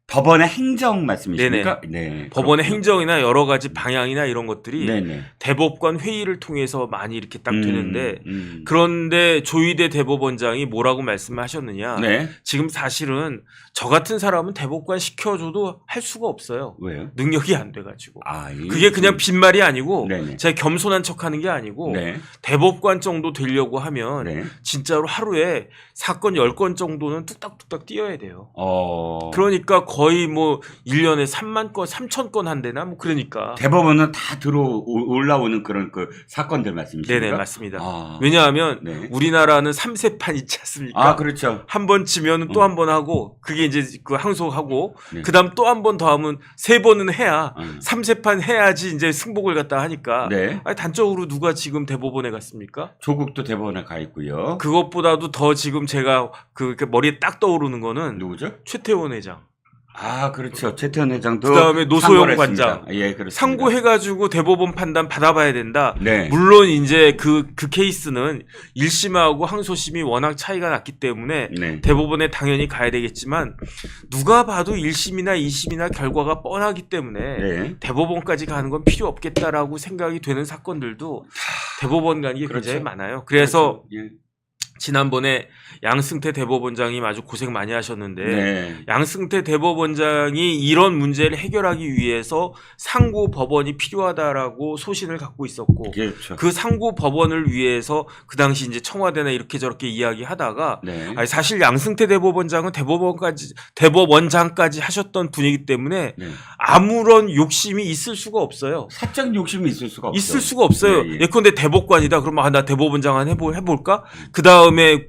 법원의 행정 말씀이십니까? 네. 법원의 그렇군요. 행정이나 여러 가지 방향이나 이런 것들이 네네. 대법관 회의를 통해서 많이 이렇게 딱 되는데 음. 그런데 조희대 대법원장이 뭐라고 말씀하셨느냐. 네. 지금 사실은 저 같은 사람은 대법관 시켜줘도 할 수가 없어요. 왜요? 능력이 안 돼가지고. 이게 그게 그냥 빈말이 아니고 네네. 제가 겸손한 척하는 게 아니고 네. 대법관 정도 되려고 하면 네. 진짜로 하루에 사건 10건 정도는 뚝딱뚝딱 띄어야 돼요. 그러니까 거의 뭐 1년에 3만 건, 3천 건 한대나 뭐 그러니까. 대법원은 다 올라오는 그런 그 사건들 말씀이십니까? 네네, 맞습니다. 아. 왜냐하면 네. 우리나라는 3세판 있지 않습니까? 그렇죠. 한 번 지면은 또 한 번 하고 그게 이제 그 항소하고 네. 그다음 또 한 번 더 하면 3번은 해야 3세판 해야지 이제 승복을 갖다 하니까. 네. 아니, 단적으로 누가 지금 대법원에 갔습니까? 조국도 대법원에 가 있고요. 그것보다도 더 지금 제가 그 머리에 딱 떠오르는 거는 누구죠? 최태원 회장. 그렇죠. 최태원 회장도 그다음에 노소영 상고를 관장. 했습니다. 예, 그렇습니다. 상고해가지고 대법원 판단 받아봐야 된다. 네. 물론 이제 그 케이스는 1심하고 항소심이 워낙 차이가 났기 때문에 네. 대법원에 당연히 가야 되겠지만 누가 봐도 1심이나 2심이나 결과가 뻔하기 때문에 네. 대법원까지 가는 건 필요 없겠다라고 생각이 되는 사건들도 대법원 가는 게 그렇죠. 굉장히 많아요. 그래서 그렇죠. 예. 지난번에 양승태 대법원장이 아주 고생 많이 하셨는데 네. 양승태 대법원장이 이런 문제를 해결하기 위해서 상고 법원이 필요하다라고 소신을 갖고 있었고 그렇죠. 그 상고 법원을 위해서 그 당시 이제 청와대나 이렇게 저렇게 이야기하다가 네. 아니 사실 양승태 대법원장은 대법원장까지 하셨던 분이기 때문에 네. 아무런 욕심이 있을 수가 없어요. 사적 욕심이 있을 수가 없죠. 있을 수가 없어요. 예, 예. 예컨대 대법관이다. 그러면 나 대법원장 한 해볼까? 그 다음에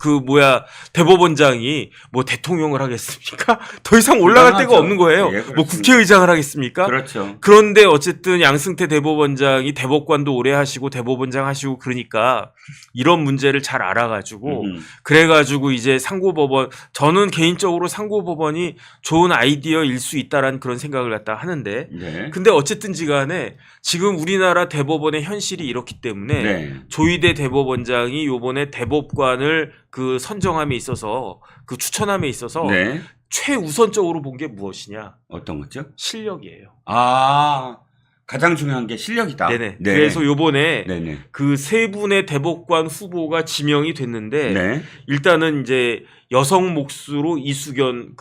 대법원장이 뭐 대통령을 하겠습니까? 더 이상 올라갈 불가능하죠. 데가 없는 거예요. 예, 뭐 그렇습니다. 국회의장을 하겠습니까? 그렇죠. 그런데 어쨌든 양승태 대법원장이 대법관도 오래 하시고 대법원장 하시고 그러니까 이런 문제를 잘 알아가지고 그래가지고 이제 상고법원 저는 개인적으로 상고법원이 좋은 아이디어일 수 있다라는 그런 생각을 갖다 하는데 네. 근데 어쨌든지 간에 지금 우리나라 대법원의 현실이 이렇기 때문에 네. 조희대 대법원장이 요번에 대법관을 그 선정함에 있어서 그 추천함에 있어서 네. 최우선적으로 본 게 무엇이냐? 어떤 거죠? 실력이에요. 아, 가장 중요한 게 실력이다. 네네. 네. 그래서 요번에 네네. 그 세 분의 대법관 후보가 지명이 됐는데 네. 일단은 이제 여성 몫으로 이수견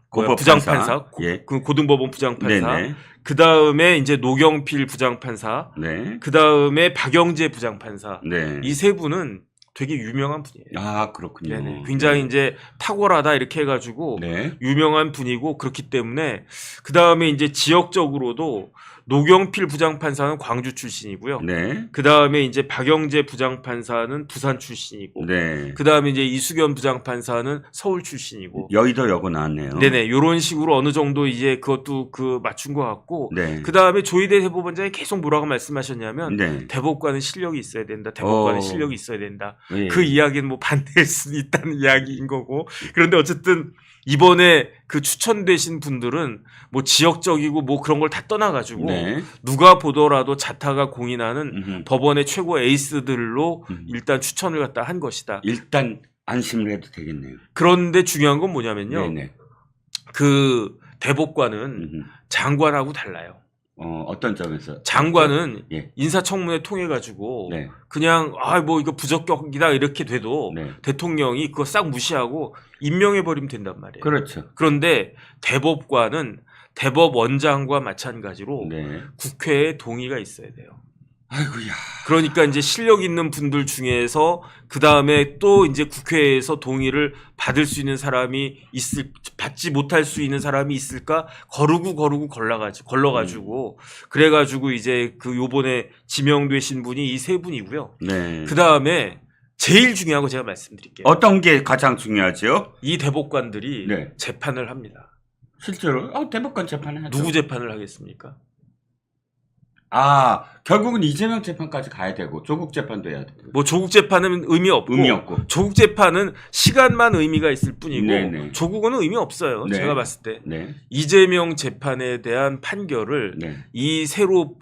고법 부장판사, 예. 그 고등법원 부장판사, 네네. 그 다음에 이제 노경필 부장판사, 네. 그 다음에 박영재 부장판사. 네. 이 세 분은 되게 유명한 분이에요. 아, 그렇군요. 네네. 굉장히 이제 탁월하다 이렇게 해가지고 네. 유명한 분이고 그렇기 때문에 그 다음에 이제 지역적으로도 노경필 부장판사는 광주 출신이고요. 네. 그 다음에 이제 박영재 부장판사는 부산 출신이고, 네. 그 다음에 이제 이수견 부장판사는 서울 출신이고, 여의도 여고 나왔네요. 네네, 요런 식으로 어느 정도 이제 그것도 맞춘 것 같고, 네. 그 다음에 조희대 대법원장이 계속 뭐라고 말씀하셨냐면, 네. 대법관은 실력이 있어야 된다, 대법관은 어. 실력이 있어야 된다. 예. 그 이야기는 뭐 반대할 수 있다는 이야기인 거고, 그런데 어쨌든 이번에 그 추천되신 분들은 뭐 지역적이고 뭐 그런 걸 다 떠나가지고 네. 누가 보더라도 자타가 공인하는 음흠. 법원의 최고 에이스들로 음. 일단 추천을 갖다 한 것이다. 일단 안심을 해도 되겠네요. 그런데 중요한 건 뭐냐면요. 네네. 그 대법관은 음흠. 장관하고 달라요. 어떤 점에서? 장관은 예. 인사청문회 통해 가지고 네. 그냥 뭐 이거 부적격이다 이렇게 돼도 네. 대통령이 그거 싹 무시하고 임명해 버리면 된단 말이에요. 그렇죠. 그런데 대법관은 대법원장과 마찬가지로 네. 국회에 동의가 있어야 돼요. 아이고야. 그러니까 이제 실력 있는 분들 중에서 그 다음에 또 이제 국회에서 동의를 받을 수 있는 사람이 받지 못할 수 있는 사람이 있을까? 걸러가지고 그래가지고 이제 그 요번에 지명되신 분이 이 세 분이고요. 네. 그 다음에 제일 중요한 거 제가 말씀드릴게요. 어떤 게 가장 중요하죠? 이 대법관들이 네. 재판을 합니다. 실제로 대법관 재판을 하죠. 누구 재판을 하겠습니까? 결국은 이재명 재판까지 가야 되고 조국 재판도 해야 되고. 뭐 조국 재판은 의미 없고 조국 재판은 시간만 의미가 있을 뿐이고 네네. 조국은 의미 없어요. 네. 제가 봤을 때 네. 이재명 재판에 대한 판결을 네. 이 새로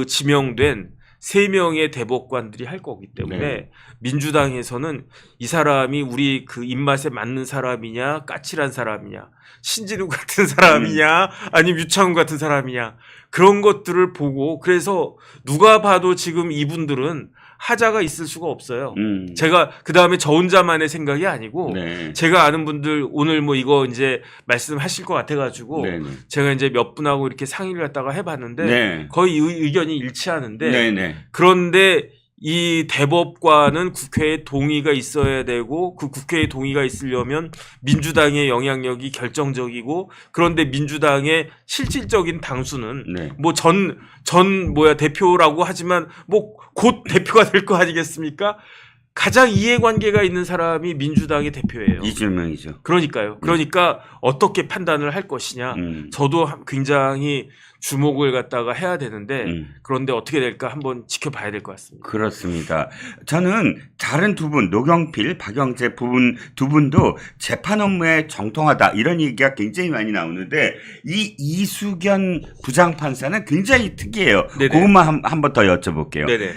지명된 3명의 대법관들이 할 거기 때문에 네. 민주당에서는 이 사람이 우리 그 입맛에 맞는 사람이냐 까칠한 사람이냐 신진우 같은 사람이냐 아니면 유창훈 같은 사람이냐 그런 것들을 보고 그래서 누가 봐도 지금 이분들은 하자가 있을 수가 없어요. 제가 그 다음에 저 혼자만의 생각이 아니고 네. 제가 아는 분들 오늘 뭐 이거 이제 말씀하실 것 같아가지고 네. 제가 이제 몇 분하고 이렇게 상의를 갖다가 해봤는데 네. 거의 의견이 일치하는데 네. 네. 그런데 이 대법관은 국회에 동의가 있어야 되고 그 국회에 동의가 있으려면 민주당의 영향력이 결정적이고 그런데 민주당의 실질적인 당수는 네. 뭐 대표라고 하지만 뭐 곧 대표가 될 거 아니겠습니까? 가장 이해관계가 있는 사람이 민주당의 대표예요. 이재명이죠. 그러니까요. 그러니까 어떻게 판단을 할 것이냐. 저도 굉장히 주목을 갖다가 해야 되는데 그런데 어떻게 될까 한번 지켜봐야 될 것 같습니다. 그렇습니다. 저는 다른 두 분, 노경필, 박영재 두 분도 재판 업무에 정통하다 이런 얘기가 굉장히 많이 나오는데 이 이수견 부장판사는 굉장히 특이해요. 네네. 그것만 한 번 더 여쭤볼게요. 네네.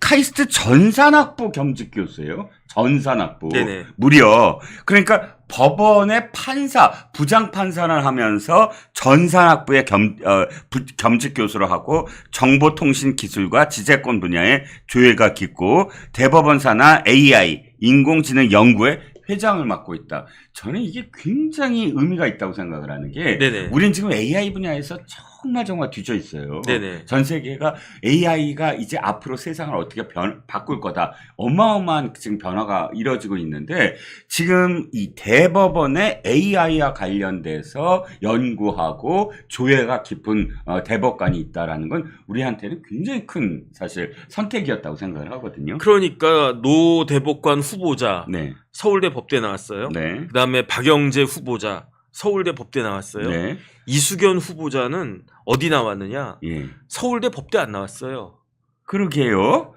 카이스트 전산학부 겸직 교수예요. 전산학부. 네네. 무려. 그러니까 법원의 부장판사를 하면서 전산학부의 겸직 교수로 하고 정보통신기술과 지재권 분야에 조예가 깊고 대법원사나 AI 인공지능 연구회 회장을 맡고 있다. 저는 이게 굉장히 의미가 있다고 생각을 하는 게 네네. 우린 지금 AI 분야에서 정말 뒤져 있어요. 네네. 전 세계가 AI가 이제 앞으로 세상을 어떻게 바꿀 거다. 어마어마한 지금 변화가 이루어지고 있는데 지금 이 대법원에 AI와 관련돼서 연구하고 조예가 깊은 대법관이 있다라는 건 우리한테는 굉장히 큰 사실 선택이었다고 생각을 하거든요. 그러니까 노 대법관 후보자 네. 서울대 법대 나왔어요. 네. 그다음에 박영재 후보자 서울대 법대 나왔어요. 네. 이수견 후보자는 어디 나왔느냐? 예. 서울대 법대 안 나왔어요. 그러게요.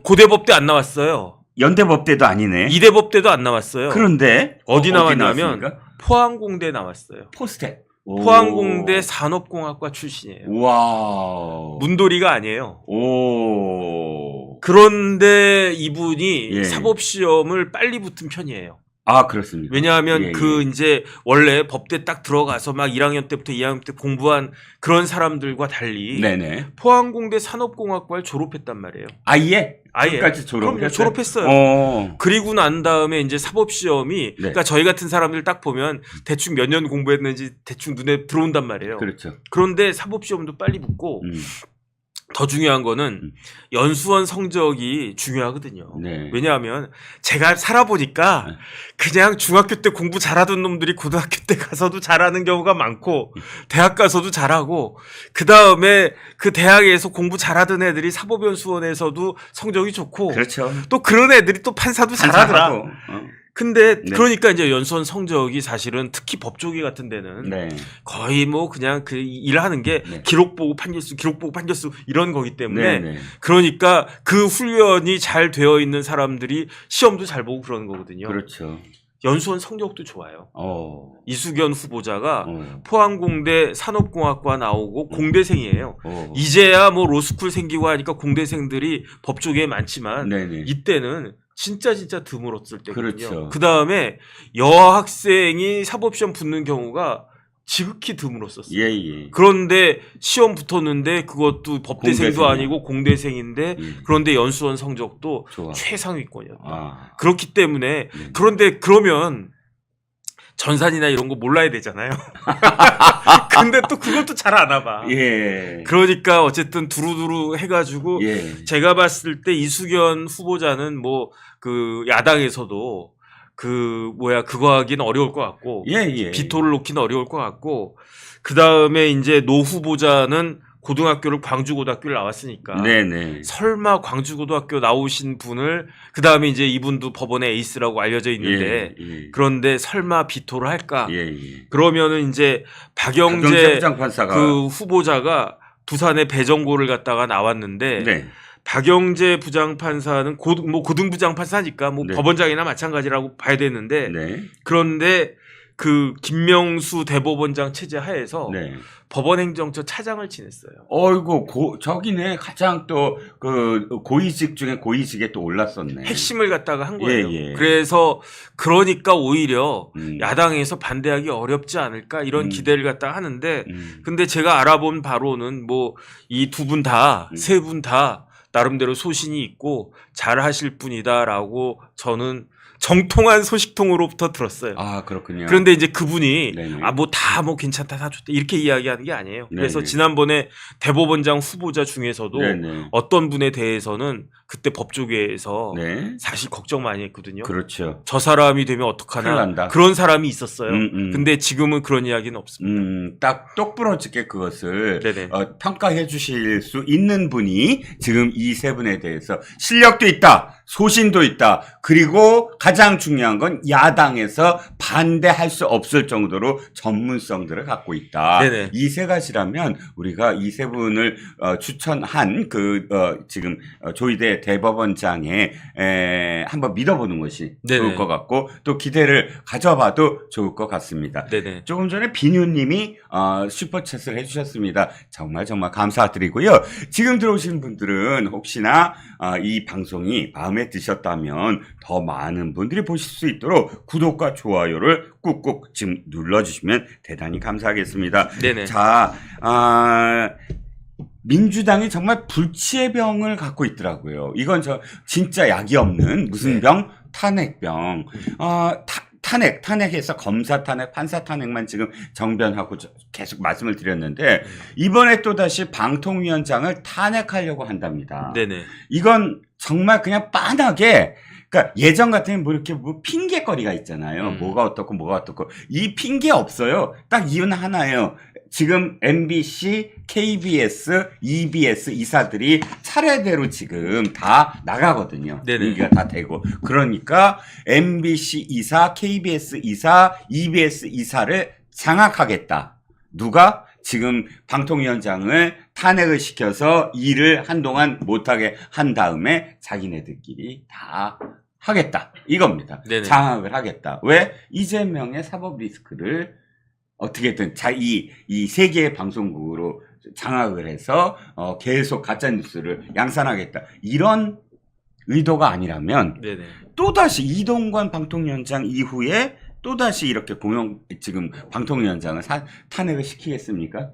고대법대 안 나왔어요. 연대법대도 아니네. 이대법대도 안 나왔어요. 그런데 어디 나왔냐면 나왔습니까? 포항공대 나왔어요. 포스텍. 포항공대 산업공학과 출신이에요. 와. 문돌이가 아니에요. 오. 그런데 이분이 예. 사법시험을 빨리 붙은 편이에요. 아, 그렇습니다. 왜냐하면 예, 그 예. 이제 원래 법대 딱 들어가서 막 1학년 때부터 2학년 때 공부한 그런 사람들과 달리 네네. 포항공대 산업공학과를 졸업했단 말이에요. 아예? 아예. 끝까지 졸업했어요? 졸업했어요. 그리고 난 다음에 이제 사법시험이 그러니까 저희 같은 사람들 딱 보면 대충 몇 년 공부했는지 대충 눈에 들어온단 말이에요. 그렇죠. 그런데 사법시험도 빨리 붙고 더 중요한 거는 연수원 성적이 중요하거든요. 네. 왜냐하면 제가 살아보니까 네. 그냥 중학교 때 공부 잘하던 놈들이 고등학교 때 가서도 잘하는 경우가 많고 대학 가서도 잘하고 그 다음에 그 대학에서 공부 잘하던 애들이 사법연수원에서도 성적이 좋고 그렇죠. 또 그런 애들이 또 판사도 잘하더라. 판사하고, 근데 네. 그러니까 이제 연수원 성적이 사실은 특히 법조계 같은 데는 네. 거의 뭐 그냥 그 일하는 게 네. 기록 보고 판결수 이런 거기 때문에 네. 그러니까 그 훈련이 잘 되어 있는 사람들이 시험도 잘 보고 그러는 거거든요. 그렇죠. 연수원 성적도 좋아요. 이수견 후보자가 어. 포항공대 산업공학과 나오고 공대생이에요. 어. 이제야 뭐 로스쿨 생기고 하니까 공대생들이 법조계에 많지만 네네. 이때는 진짜 드물었을 때거든요. 그렇죠. 그 다음에 여학생이 사법시험 붙는 경우가 지극히 드물었었어요. 예. 그런데 시험 붙었는데 그것도 법대생도 공대생이야. 아니고 공대생인데 예. 그런데 연수원 성적도 좋아. 최상위권이었다. 아. 그렇기 때문에 네. 그런데 그러면 전산이나 이런 거 몰라야 되잖아요. 근데 또 그것도 잘 안 와봐. 예. 그러니까 어쨌든 두루두루 해가지고 예. 제가 봤을 때 이수견 후보자는 뭐 그 야당에서도 그거 하기는 어려울 것 같고 예. 비토를 놓기는 어려울 것 같고 그 다음에 이제 노 후보자는 고등학교를 광주고등학교를 나왔으니까 네네. 설마 광주고등학교 나오신 분을 그 다음에 이제 이분도 법원의 에이스라고 알려져 있는데 예. 그런데 설마 비토를 할까? 예. 그러면은 이제 박영재 박영재 부장판사가 그 후보자가 부산의 배정고를 갔다가 나왔는데 네. 박영재 부장판사는 고등부장판사니까 뭐 네. 법원장이나 마찬가지라고 봐야 되는데 네. 그런데 그 김명수 대법원장 체제 하에서 네. 법원행정처 차장을 지냈어요. 어이구 저기네 가장 또 그 고위직 중에 고위직에 또 올랐었네. 핵심을 갖다가 한 거예요. 예. 그래서 그러니까 오히려 음. 야당에서 반대하기 어렵지 않을까 이런 기대를 갖다가 하는데 근데 제가 알아본 바로는 뭐 이 두 분 다 세 분 다 나름대로 소신이 있고 잘 하실 분이다라고 저는 정통한 소식통으로부터 들었어요. 아, 그렇군요. 그런데 이제 그분이 네네. 다 괜찮다 다 좋다 이렇게 이야기하는 게 아니에요. 그래서 네네. 지난번에 대법원장 후보자 중에서도 네네. 어떤 분에 대해서는 그때 법조계에서 네. 사실 걱정 많이 했거든요. 그렇죠. 저 사람이 되면 큰일 어떡하나 난다. 그런 사람이 있었어요. 음. 근데 지금은 그런 이야기는 없습니다. 딱 똑부러지게 그것을 네네. 평가해 주실 수 있는 분이 지금 이 세 분에 대해서 실력도 있다, 소신도 있다, 그리고 가장 중요한 건 야당에서 반대할 수 없을 정도로 전문성들을 갖고 있다. 네네. 이 세 가지라면 우리가 이 세 분을 추천한 지금 조희대 대법원장에 한번 믿어보는 것이 네네. 좋을 것 같고 또 기대를 가져봐도 좋을 것 같습니다. 네네. 조금 전에 비뉴님이 슈퍼챗을 해주셨습니다. 정말 감사드리고요. 지금 들어오신 분들은 혹시나 이 방송이 마음에 드셨다면 더 많은 분들이 보실 수 있도록 구독과 좋아요를 꾹꾹 지금 눌러주시면 대단히 감사하겠습니다. 네네. 자, 민주당이 정말 불치의 병을 갖고 있더라고요. 이건 진짜 약이 없는 무슨 네. 병? 탄핵병, 탄핵해서 검사 탄핵, 판사 탄핵만 지금 정변하고 계속 말씀을 드렸는데, 이번에 또다시 방통위원장을 탄핵하려고 한답니다. 네네. 이건 정말 그냥 빤하게, 그러니까 예전 같으면 뭐 이렇게 뭐 핑계거리가 있잖아요. 뭐가 어떻고. 이 핑계 없어요. 딱 이유는 하나예요. 지금 MBC, KBS, EBS 이사들이 차례대로 지금 다 나가거든요. 네네. 임기가 다 되고. 그러니까 MBC 이사, KBS 이사, EBS 이사를 장악하겠다. 누가? 지금 방통위원장을 탄핵을 시켜서 일을 한동안 못하게 한 다음에 자기네들끼리 다 하겠다. 이겁니다. 네네. 장악을 하겠다. 왜? 이재명의 사법 리스크를 어떻게든 이 세 개의 방송국으로 장악을 해서 계속 가짜뉴스를 양산하겠다. 이런 의도가 아니라면 네네. 또다시 이동관 방통위원장 이후에 또다시 이렇게 지금 방통위원장을 탄핵을 시키겠습니까?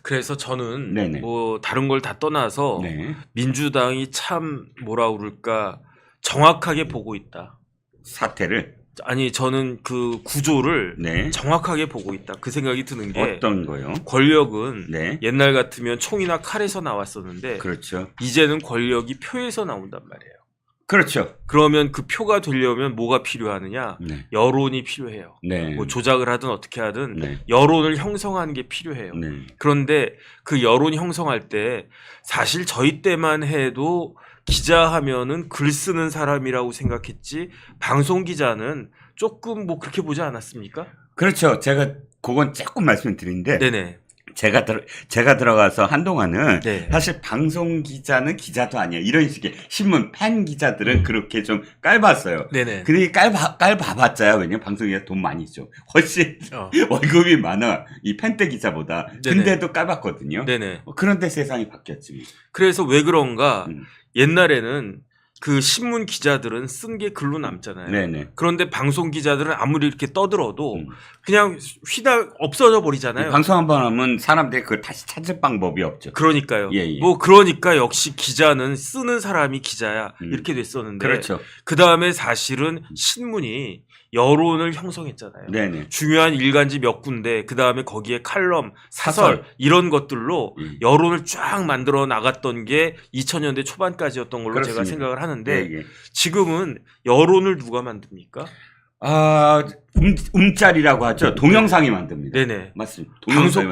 그래서 저는 네네. 뭐 다른 걸 다 떠나서 네. 민주당이 참 뭐라 그럴까 정확하게 보고 있다. 사태를. 아니 저는 그 구조를 네. 정확하게 보고 있다. 그 생각이 드는 게 어떤 거요? 권력은 네. 옛날 같으면 총이나 칼에서 나왔었는데 그렇죠. 이제는 권력이 표에서 나온단 말이에요. 그렇죠. 그러면 그 표가 되려면 뭐가 필요하느냐? 네. 여론이 필요해요. 네. 뭐 조작을 하든 어떻게 하든 네. 여론을 형성하는 게 필요해요. 네. 그런데 그 여론 형성할 때 사실 저희 때만 해도 기자 하면은 글 쓰는 사람이라고 생각했지 방송 기자는 조금 뭐 그렇게 보지 않았습니까? 그렇죠. 제가 그건 조금 말씀드리는데 네네. 제가 들어가서 한동안은 네. 사실 방송 기자는 기자도 아니야. 이런 식의 신문 팬 기자들은 그렇게 좀 깔봤어요. 네네. 근데 깔봐봤자야. 왜냐면 방송 기자 돈 많이 줘. 훨씬 월급이 많아. 이 팬때 기자보다. 네네. 근데도 깔봤거든요. 네네. 그런데 세상이 바뀌었지. 그래서 왜 그런가? 음. 옛날에는 그 신문 기자들은 쓴 게 글로 남잖아요. 네네. 그런데 방송 기자들은 아무리 이렇게 떠들어도 음. 그냥 없어져 버리잖아요. 방송 한번 하면 사람들이 그걸 다시 찾을 방법이 없죠. 그러니까요. 예. 뭐 그러니까 역시 기자는 쓰는 사람이 기자야 이렇게 됐었는데 그렇죠. 그 다음에 사실은 신문이 여론을 형성했잖아요. 네네. 중요한 일간지 몇 군데 그 다음에 거기에 칼럼, 사설 이런 것들로 여론을 쫙 만들어 나갔던 게 2000년대 초반까지였던 걸로 그렇습니다. 제가 생각을 하는데 예. 지금은 여론을 누가 만듭니까? 움짤이라고 하죠. 동영상이 만듭니다. 네네. 맞습니다.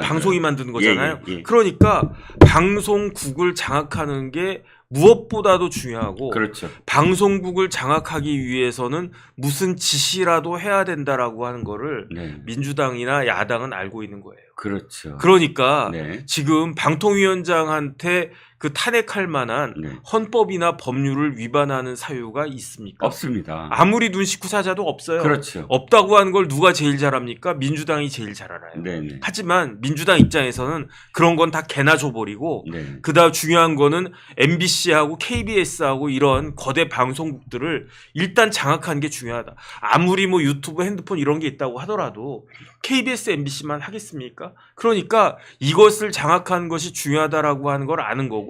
방송이 만드는 거잖아요. 예. 그러니까 방송국을 장악하는 게 무엇보다도 중요하고 그렇죠. 방송국을 장악하기 위해서는 무슨 지시라도 해야 된다라고 하는 거를 네. 민주당이나 야당은 알고 있는 거예요. 그렇죠. 그러니까 네. 지금 방통위원장한테 그 탄핵할 만한 네. 헌법이나 법률을 위반하는 사유가 있습니까? 없습니다. 아무리 눈 씻고 사자도 없어요. 그렇죠. 없다고 하는 걸 누가 제일 잘합니까? 민주당이 제일 잘 알아요. 네네. 하지만 민주당 입장에서는 그런 건 다 개나 줘버리고 네. 그다음 중요한 거는 MBC하고 KBS하고 이런 거대 방송국들을 일단 장악하는 게 중요하다. 아무리 뭐 유튜브, 핸드폰 이런 게 있다고 하더라도 KBS, MBC만 하겠습니까? 그러니까 이것을 장악하는 것이 중요하다라고 하는 걸 아는 거고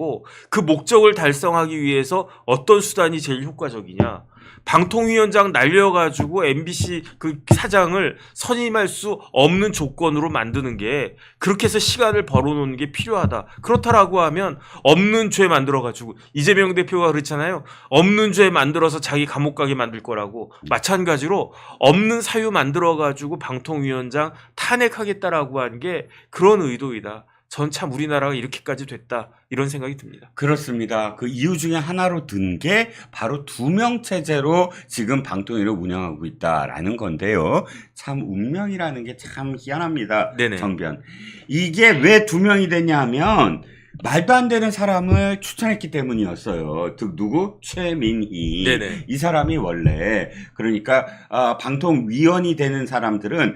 그 목적을 달성하기 위해서 어떤 수단이 제일 효과적이냐. 방통위원장 날려가지고 MBC 그 사장을 선임할 수 없는 조건으로 만드는 게 그렇게 해서 시간을 벌어놓는 게 필요하다. 그렇다라고 하면 없는 죄 만들어가지고 이재명 대표가 그랬잖아요. 없는 죄 만들어서 자기 감옥 가게 만들 거라고. 마찬가지로 없는 사유 만들어가지고 방통위원장 탄핵하겠다라고 한 게 그런 의도이다. 전 참 우리나라가 이렇게까지 됐다 이런 생각이 듭니다. 그렇습니다. 그 이유 중에 하나로 든 게 바로 2명 체제로 지금 방통위를 운영하고 있다라는 건데요. 참 운명이라는 게 참 희한합니다. 네네. 정변. 이게 왜 2명이 됐냐 하면 말도 안 되는 사람을 추천했기 때문이었어요. 누구? 최민희. 네네. 이 사람이 원래 그러니까 방통위원이 되는 사람들은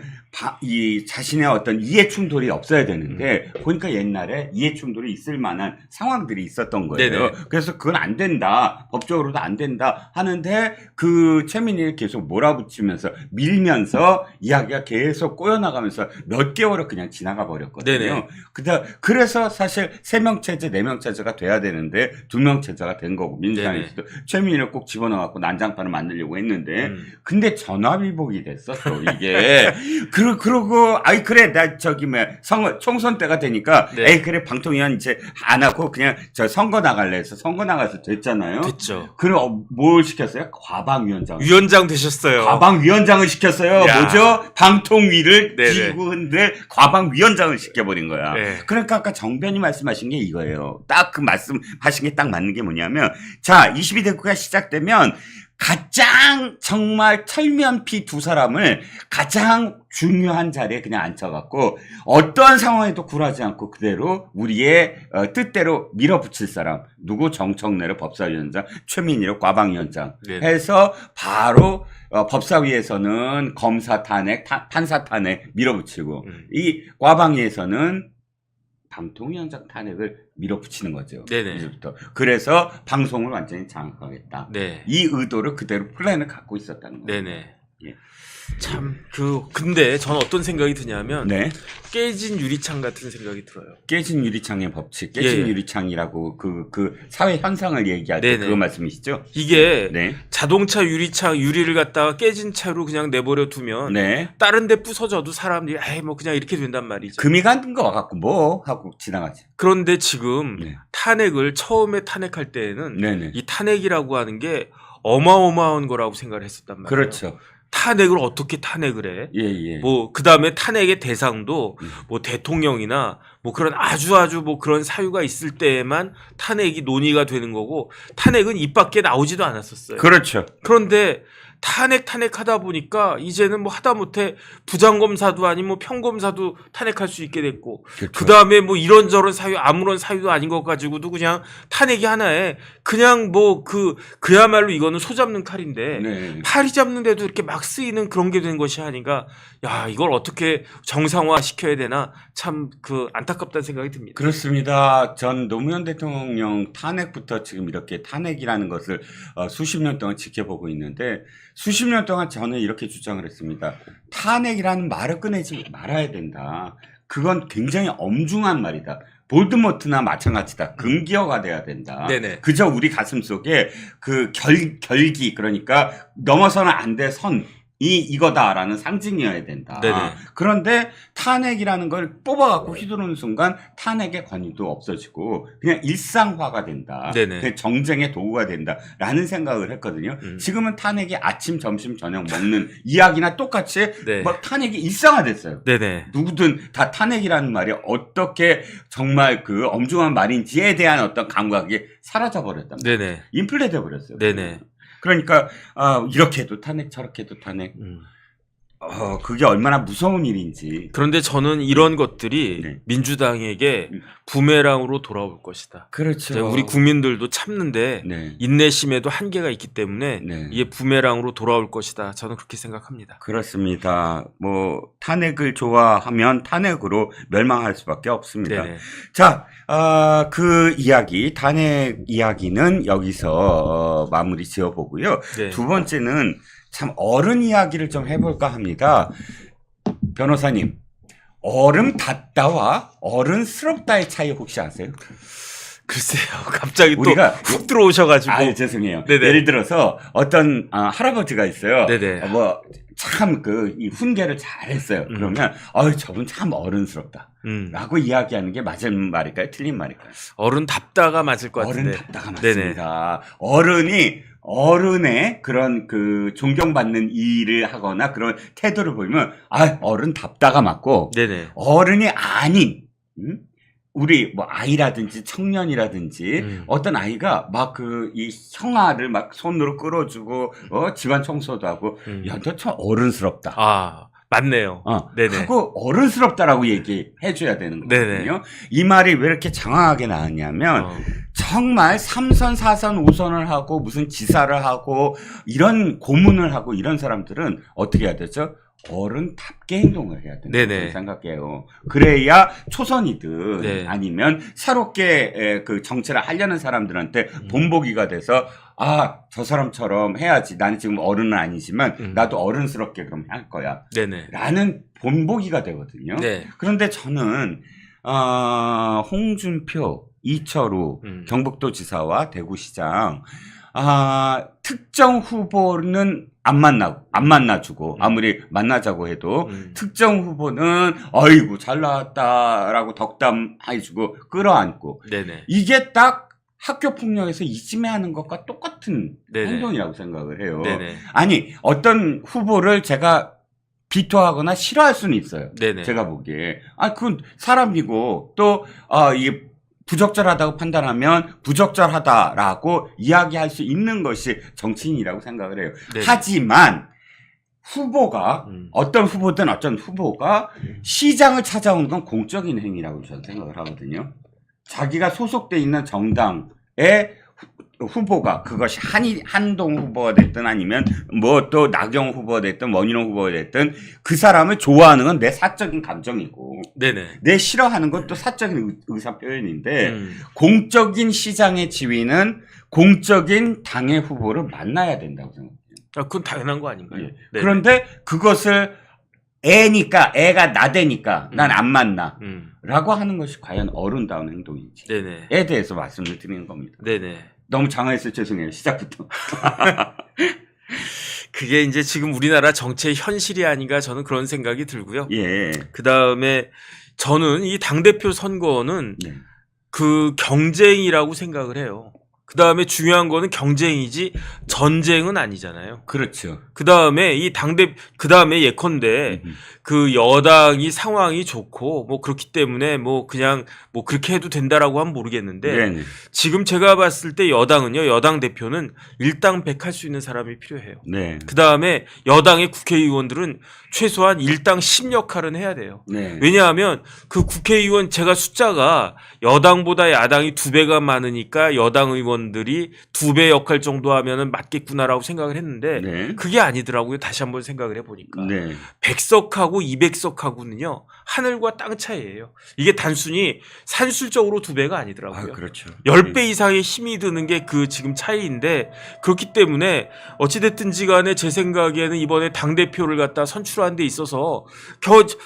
이 자신의 어떤 이해 충돌이 없어야 되는데 보니까 옛날에 이해 충돌이 있을 만한 상황들이 있었던 거예요. 네네. 그래서 그건 안 된다. 법적으로도 안 된다 하는데 그 최민희를 계속 몰아붙이면서 밀면서 이야기가 계속 꼬여나가면서 몇 개월을 그냥 지나가 버렸거든요. 네네. 그래서 사실 3명 3명 체제, 4명 체제가 돼야 되는데 2명 체제가 된 거고 민주당에서도 최민희를 꼭 집어넣어갖고 난장판을 만들려고 했는데 근데 전화위복이 됐어 또 이게 그러고 아이 그래 나 저기 뭐 총선 때가 되니까 네. 에이 그래 방통위원 이제 안 하고 그냥 저 선거 나갈래 해서 선거 나가서 됐잖아요. 됐죠. 그럼 뭘 시켰어요? 과방위원장. 위원장 되셨어요. 과방위원장을 시켰어요. 야. 뭐죠? 방통위를 네네. 뒤지고 흔들 과방위원장을 시켜버린 거야. 네. 그러니까 아까 정변이 말씀하신 게 이거예요. 딱 그 말씀하신 게 딱 맞는 게 뭐냐면 자 22대국가 시작되면 가장 정말 철면피 두 사람을 가장 중요한 자리에 그냥 앉혀갖고 어떠한 상황에도 굴하지 않고 그대로 우리의 뜻대로 밀어붙일 사람 누구 정청래를 법사위원장 최민희를 과방위원장 네네. 해서 바로 법사위에서는 검사 탄핵 판사 탄핵 밀어붙이고 이 과방위에서는 방통위원장 탄핵을 밀어붙이는 거죠. 네네. 이제부터. 그래서 방송을 완전히 장악하겠다. 네. 이 의도를 그대로 플랜을 갖고 있었다는 거예요. 네네. 예. 참, 근데 저는 어떤 생각이 드냐면, 네. 깨진 유리창 같은 생각이 들어요. 깨진 유리창의 법칙, 깨진 예. 유리창이라고 그 사회 현상을 얘기할 때 네네. 그거 말씀이시죠? 이게 네. 자동차 유리를 갖다가 깨진 채로 그냥 내버려 두면, 네. 다른 데 부서져도 사람들이, 에이, 뭐 그냥 이렇게 된단 말이죠. 금이 간 거 같고 뭐 하고 지나가지. 그런데 지금 네. 탄핵을 처음에 탄핵할 때에는 네네. 이 탄핵이라고 하는 게 어마어마한 거라고 생각을 했었단 말이에요. 그렇죠. 탄핵을 어떻게 탄핵을 해? 예, 예. 뭐 그다음에 탄핵의 대상도 뭐 대통령이나 뭐 그런 아주 뭐 그런 사유가 있을 때에만 탄핵이 논의가 되는 거고 탄핵은 입 밖에 나오지도 않았었어요. 그렇죠. 그런데 탄핵하다 보니까 이제는 뭐 하다못해 부장검사도 아니면 뭐 평검사도 탄핵할 수 있게 됐고 그렇죠. 그다음에 뭐 이런저런 사유 아무런 사유도 아닌 것 가지고도 그냥 탄핵이 하나에 그냥 뭐 그야말로 이거는 소 잡는 칼인데 네. 파리 잡는데도 이렇게 막 쓰이는 그런 게 된 것이 아닌가. 야, 이걸 어떻게 정상화 시켜야 되나 참 안타깝다는 생각이 듭니다. 그렇습니다. 전 노무현 대통령 탄핵부터 지금 이렇게 탄핵이라는 것을 수십 년 동안 지켜보고 있는데 수십 년 동안 저는 이렇게 주장을 했습니다. 탄핵이라는 말을 꺼내지 말아야 된다. 그건 굉장히 엄중한 말이다. 볼드모트나 마찬가지다. 금기어가 돼야 된다. 네네. 그저 우리 가슴 속에 그 결기 그러니까 넘어서는 안 돼 선. 이거다라는 상징이어야 된다. 네네. 그런데 탄핵이라는 걸 뽑아갖고 휘두르는 순간 탄핵의 권위도 없어지고 그냥 일상화가 된다. 네네. 그냥 정쟁의 도구가 된다라는 생각을 했거든요. 지금은 탄핵이 아침, 점심, 저녁 먹는 이야기나 똑같이 네. 뭐 탄핵이 일상화됐어요. 네네. 누구든 다 탄핵이라는 말이 어떻게 정말 그 엄중한 말인지에 대한 어떤 감각이 사라져버렸단 말이에요. 네네. 인플레돼 버렸어요. 네네. 그러니까 이렇게 해도 탄핵 저렇게 해도 탄핵 그게 얼마나 무서운 일인지. 그런데 저는 이런 것들이 네. 민주당에게 부메랑으로 돌아올 것이다. 그렇죠. 이제 우리 국민들도 참는데 네. 인내심에도 한계가 있기 때문에 네. 이게 부메랑으로 돌아올 것이다. 저는 그렇게 생각합니다. 그렇습니다. 뭐 탄핵을 좋아하면 탄핵으로 멸망할 수밖에 없습니다. 네네. 자, 그 이야기 탄핵 이야기는 여기서 마무리 지어보고요. 네. 두 번째는 참 어른 이야기를 좀 해볼까 합니다. 변호사님, 어른답다와 어른스럽다의 차이 혹시 아세요? 글쎄요. 갑자기 우리가 또 훅 들어오셔가지고. 죄송해요. 네네. 예를 들어서 어떤 할아버지가 있어요. 네네. 참 이 훈계를 잘했어요. 그러면 저분 참 어른스럽다. 라고 이야기하는 게 맞은 말일까요? 틀린 말일까요? 어른답다가 맞을 것 같은데. 어른답다가 맞습니다. 어른의 그런 존경받는 일을 하거나 그런 태도를 보이면 어른답다가 맞고 네네. 어른이 아닌 우리 뭐 아이라든지 청년이라든지 어떤 아이가 막 이 형아를 막 손으로 끌어주고 집안 청소도 하고 야, 너 참 어른스럽다. 아, 맞네요. 네네. 하고 어른스럽다라고 얘기해 줘야 되는 거거든요. 네네. 이 말이 왜 이렇게 장황하게 나왔냐면 정말 3선, 4선, 5선을 하고 무슨 지사를 하고 이런 고문을 하고 이런 사람들은 어떻게 해야 되죠? 어른답게 행동을 해야 된다고 생각해요. 그래야 초선이든 네. 아니면 새롭게 그 정치를 하려는 사람들한테 본보기가 돼서 저 사람처럼 해야지. 나는 지금 어른은 아니지만 나도 어른스럽게 그럼 할 거야. 네네. 라는 본보기가 되거든요. 네. 그런데 저는 홍준표 이철우 경북도지사와 대구시장 특정 후보는 안 만나주고 아무리 만나자고 해도 특정 후보는 어이구 잘 나왔다라고 덕담해주고 끌어안고 네네. 이게 딱 학교 폭력에서 이지매하는 것과 똑같은 네네. 행동이라고 생각을 해요. 네네. 아니 어떤 후보를 제가 비토하거나 싫어할 수는 있어요. 네네. 제가 보기에 그건 사람이고 또 이게 부적절하다고 판단하면 부적절하다라고 이야기할 수 있는 것이 정치인이라고 생각을 해요. 네네. 하지만 후보가 어떤 후보든 어떤 후보가 시장을 찾아오는 건 공적인 행위라고 저는 생각을 하거든요. 자기가 소속돼 있는 정당의 후보가 그것이 한동 후보가 됐든 아니면 뭐 또 나경 후보가 됐든 원희룡 후보가 됐든 그 사람을 좋아하는 건 내 사적인 감정이고 네네. 내 싫어하는 건 또 사적인 의사 표현인데 공적인 시장의 지위는 공적인 당의 후보를 만나야 된다고 생각해요. 그건 당연한 거 아닌가요? 예. 네네. 그런데 그것을 애가 나대니까 난 안 만나 라고 하는 것이 과연 어른다운 행동인지에 네네. 대해서 말씀을 드리는 겁니다. 네네. 너무 장황해서 죄송해요. 시작부터. 그게 이제 지금 우리나라 정치의 현실이 아닌가 저는 그런 생각이 들고요. 예. 그 다음에 저는 이 당대표 선거는 네. 그 경쟁이라고 생각을 해요. 그 다음에 중요한 거는 경쟁이지 전쟁은 아니잖아요. 그렇죠. 그 다음에 그 다음에 예컨대 그 여당이 상황이 좋고 뭐 그렇기 때문에 뭐 그냥 뭐 그렇게 해도 된다라고 하면 모르겠는데 네네. 지금 제가 봤을 때 여당은요, 여당 대표는 일당백할 수 있는 사람이 필요해요. 네. 그 다음에 여당의 국회의원들은 최소한 일당 10 역할은 해야 돼요. 네. 왜냐하면 그 국회의원 제가 숫자가 여당보다 야당이 2배가 많으니까 여당 의원들이 2배 역할 정도 하면은 맞겠구나라고 생각을 했는데 네. 그게 아니더라고요. 다시 한번 생각을 해보니까. 네. 100석하고 200석하고는요, 하늘과 땅 차이예요. 이게 단순히 산술적으로 2배가 아니더라고요. 그렇죠. 10배 이상의 힘이 드는 게 그 지금 차이인데, 그렇기 때문에 어찌됐든지 간에 제 생각에는 이번에 당대표를 갖다 선출하는 데 있어서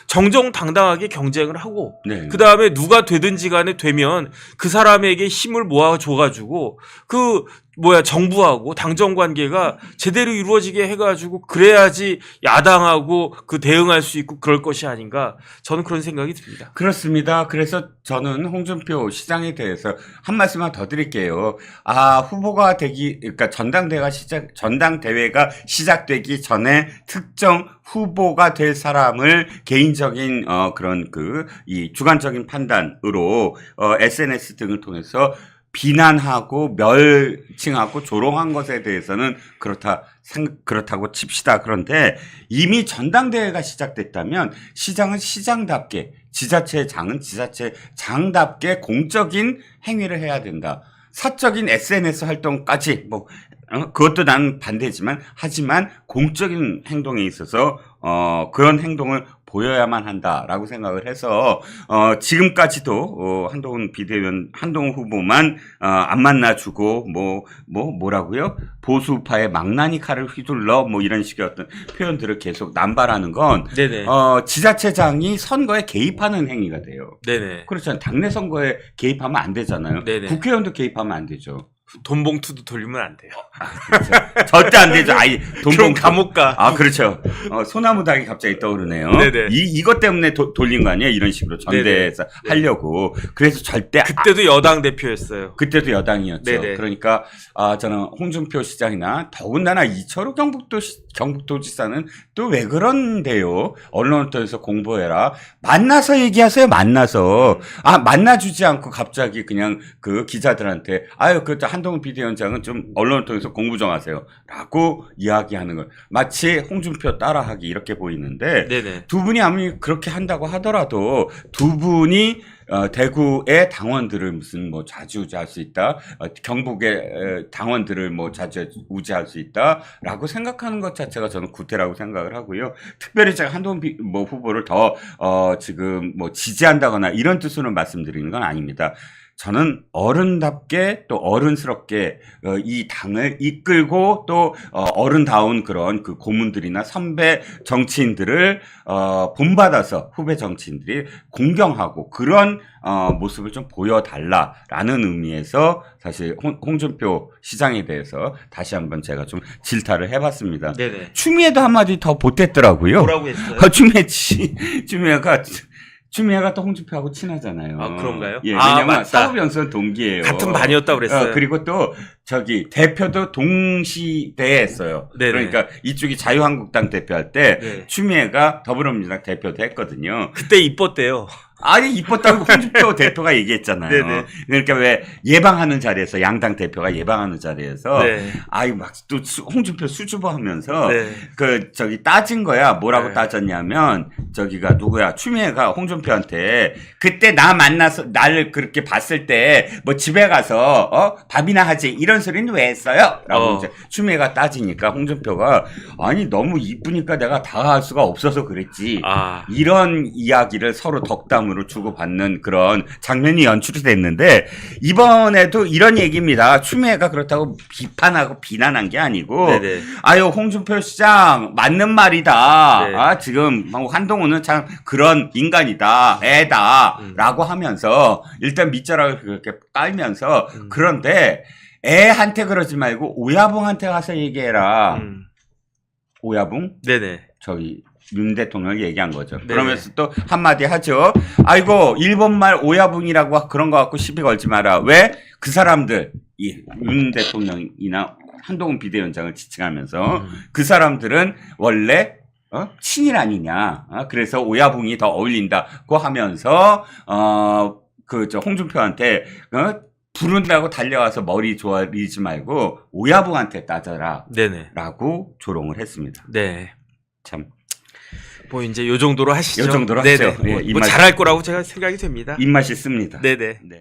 정정당당하게 경쟁을 하고, 네. 그 다음에 누가 되든지 간에 되면 그 사람에게 힘을 모아줘가지고 정부하고 당정 관계가 제대로 이루어지게 해가지고 그래야지 야당하고 그 대응할 수 있고 그럴 것이 아닌가, 저는 그런 생각이 듭니다. 그렇습니다. 그래서 저는 홍준표 시장에 대해서 한 말씀만 더 드릴게요. 후보가 그러니까 전당대회가 시작되기 전에 특정 후보가 될 사람을 개인적인 그런 이 주관적인 판단으로 SNS 등을 통해서 비난하고 멸칭하고 조롱한 것에 대해서는 그렇다고 칩시다. 그런데 이미 전당대회가 시작됐다면 시장은 시장답게, 지자체장은 지자체장답게 공적인 행위를 해야 된다. 사적인 SNS 활동까지 그것도 나는 반대지만 하지만 공적인 행동에 있어서 그런 행동을 보여야만 한다라고 생각을 해서 지금까지도 한동훈 후보만 안 만나주고 뭐라고요? 보수파의 망나니 칼을 휘둘러 이런 식의 어떤 표현들을 계속 남발하는 건 네네. 지자체장이 선거에 개입하는 행위가 돼요. 네네. 그렇잖아요. 당내 선거에 개입하면 안 되잖아요. 네네. 국회의원도 개입하면 안 되죠. 돈봉투도 돌리면 안 돼요. 그렇죠. 절대 안 되죠. 그럼 감옥 가. 그렇죠. 소나무 닭이 갑자기 떠오르네요. 네네. 이것 때문에 돌린 거 아니에요? 이런 식으로 전대에서 하려고. 그래서 절대. 그때도 여당 대표였어요. 그때도 여당이었죠. 네네. 그러니까, 저는 홍준표 시장이나 더군다나 이철우 경북도지사는 또 왜 그런데요? 언론을 통해서 공부해라. 만나서 얘기하세요, 만나서. 만나주지 않고 갑자기 그냥 그 기자들한테, 한동훈 비대위원장은 좀 언론을 통해서 공부 좀 하세요. 라고 이야기하는 걸. 마치 홍준표 따라하기 이렇게 보이는데, 네네. 두 분이 아무리 그렇게 한다고 하더라도 두 분이 대구의 당원들을 좌지우지할 수 있다. 경북의 당원들을 좌지우지할 수 있다라고 생각하는 것 자체가 저는 구태라고 생각을 하고요. 특별히 제가 한동훈 후보를 더 지금 지지한다거나 이런 뜻으로 말씀드리는 건 아닙니다. 저는 어른답게 또 어른스럽게 이 당을 이끌고 또 어른다운 그런 그 고문들이나 선배 정치인들을 본받아서 후배 정치인들이 공경하고 그런 모습을 좀 보여달라라는 의미에서 사실 홍준표 시장에 대해서 다시 한번 제가 좀 질타를 해봤습니다. 네네. 추미애도 한마디 더 보탰더라고요. 뭐라고 했어요? 추미애가 또 홍준표하고 친하잖아요. 아, 그런가요? 예, 아, 왜냐면 맞다. 사법연수원 동기예요. 같은 반이었다고 그랬어요. 그리고 또 대표도 동시대에 했어요. 네네. 그러니까 이쪽이 자유한국당 대표할 때 네. 추미애가 더불어민주당 대표도 했거든요. 그때 이뻤대요. 아니 이뻤다고 홍준표 대표가 얘기했잖아요. 네네. 그러니까 왜 예방하는 자리에서 양당 대표가 예방하는 자리에서 네. 아이 막 또 홍준표 수줍어하면서 네. 따진 거야. 뭐라고 네. 따졌냐면 저기가 누구야 추미애가 홍준표한테 그때 나 만나서 나를 그렇게 봤을 때 뭐 집에 가서 밥이나 하지 이런 소리는 왜 했어요? 라고 이제 추미애가 따지니까 홍준표가 아니 너무 이쁘니까 내가 다가갈 수가 없어서 그랬지. 아. 이런 이야기를 서로 덕담으로 주고받는 그런 장면이 연출이 됐는데 이번에도 이런 얘기입니다. 추미애가 그렇다고 비판하고 비난한 게 아니고 네네. 아유 홍준표 시장 맞는 말이다. 네. 지금 한동훈은 참 그런 인간이다. 애다라고 하면서 일단 밑자락을 그렇게 깔면서 그런데 애한테 그러지 말고 오야붕한테 가서 얘기해라. 오야붕? 네네. 저기 윤 대통령이 얘기한 거죠. 네. 그러면서 또 한마디 하죠. 아이고 일본말 오야붕이라고 그런 거 갖고 시비 걸지 마라. 왜? 그 사람들 이 윤 대통령이나 한동훈 비대위원장을 지칭하면서 그 사람들은 원래 친일 아니냐. 그래서 오야붕이 더 어울린다고 하면서 홍준표한테 부른다고 달려와서 머리 조아리지 말고 오야붕한테 따져라. 네네. 라고 조롱을 했습니다. 네. 참. 뭐 이제 요 정도로 하시죠. 요 정도로 네네. 하죠. 예, 뭐 입맛- 잘할 거라고 제가 생각이 됩니다. 입맛이 씁니다. 네네. 네.